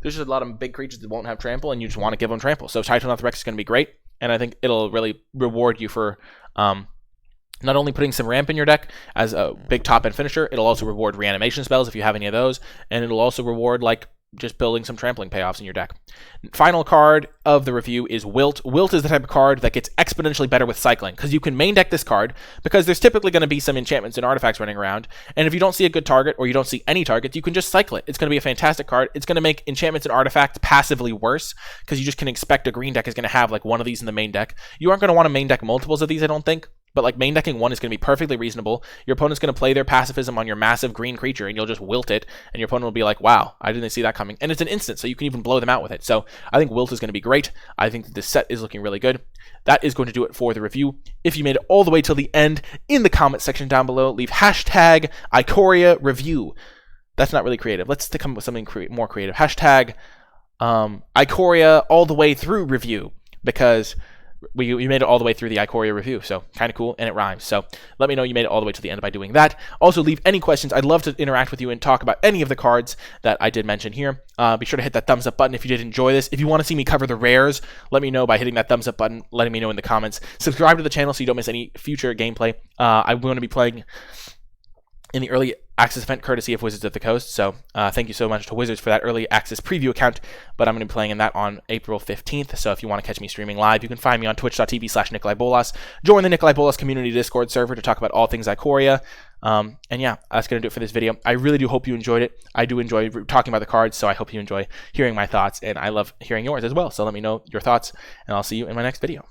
just a lot of big creatures that won't have trample, and you just want to give them trample. So Titanothrexia Rex is going to be great, and I think it'll really reward you for not only putting some ramp in your deck as a big top end finisher, it'll also reward reanimation spells if you have any of those, and it'll also reward like just building some trampling payoffs in your deck. Final card of the review is Wilt. Wilt is the type of card that gets exponentially better with cycling, because you can main deck this card, because there's typically going to be some enchantments and artifacts running around, and if you don't see a good target, or you don't see any targets, you can just cycle it. It's going to be a fantastic card. It's going to make enchantments and artifacts passively worse, because you just can expect a green deck is going to have like one of these in the main deck. You aren't going to want to main deck multiples of these, I don't think, but like main decking one is going to be perfectly reasonable. Your opponent's going to play their pacifism on your massive green creature, and you'll just wilt it, and your opponent will be like, wow, I didn't see that coming. And it's an instant, so you can even blow them out with it. So I think wilt is going to be great. I think that this set is looking really good. That is going to do it for the review. If you made it all the way till the end, in the comment section down below, leave hashtag Ikoria review. That's not really creative. Let's come up with something more creative. Hashtag Ikoria all the way through review, because we made it all the way through the Ikoria review, so kind of cool, and it rhymes. So let me know you made it all the way to the end by doing that. Also, leave any questions. I'd love to interact with you and talk about any of the cards that I did mention here. Be sure to hit that thumbs up button if you did enjoy this. If you want to see me cover the rares, let me know by hitting that thumbs up button, letting me know in the comments. Subscribe to the channel so you don't miss any future gameplay. I'm going to be playing in the early access event courtesy of Wizards of the Coast, so thank you so much to Wizards for that early access preview account, but I'm going to be playing in that on April 15th, so if you want to catch me streaming live, you can find me on twitch.tv/NicolaiBolas. Join the NicolaiBolas community Discord server to talk about all things Ikoria, and yeah, that's going to do it for this video. I really do hope you enjoyed it. I do enjoy talking about the cards, so I hope you enjoy hearing my thoughts, and I love hearing yours as well, so let me know your thoughts, and I'll see you in my next video.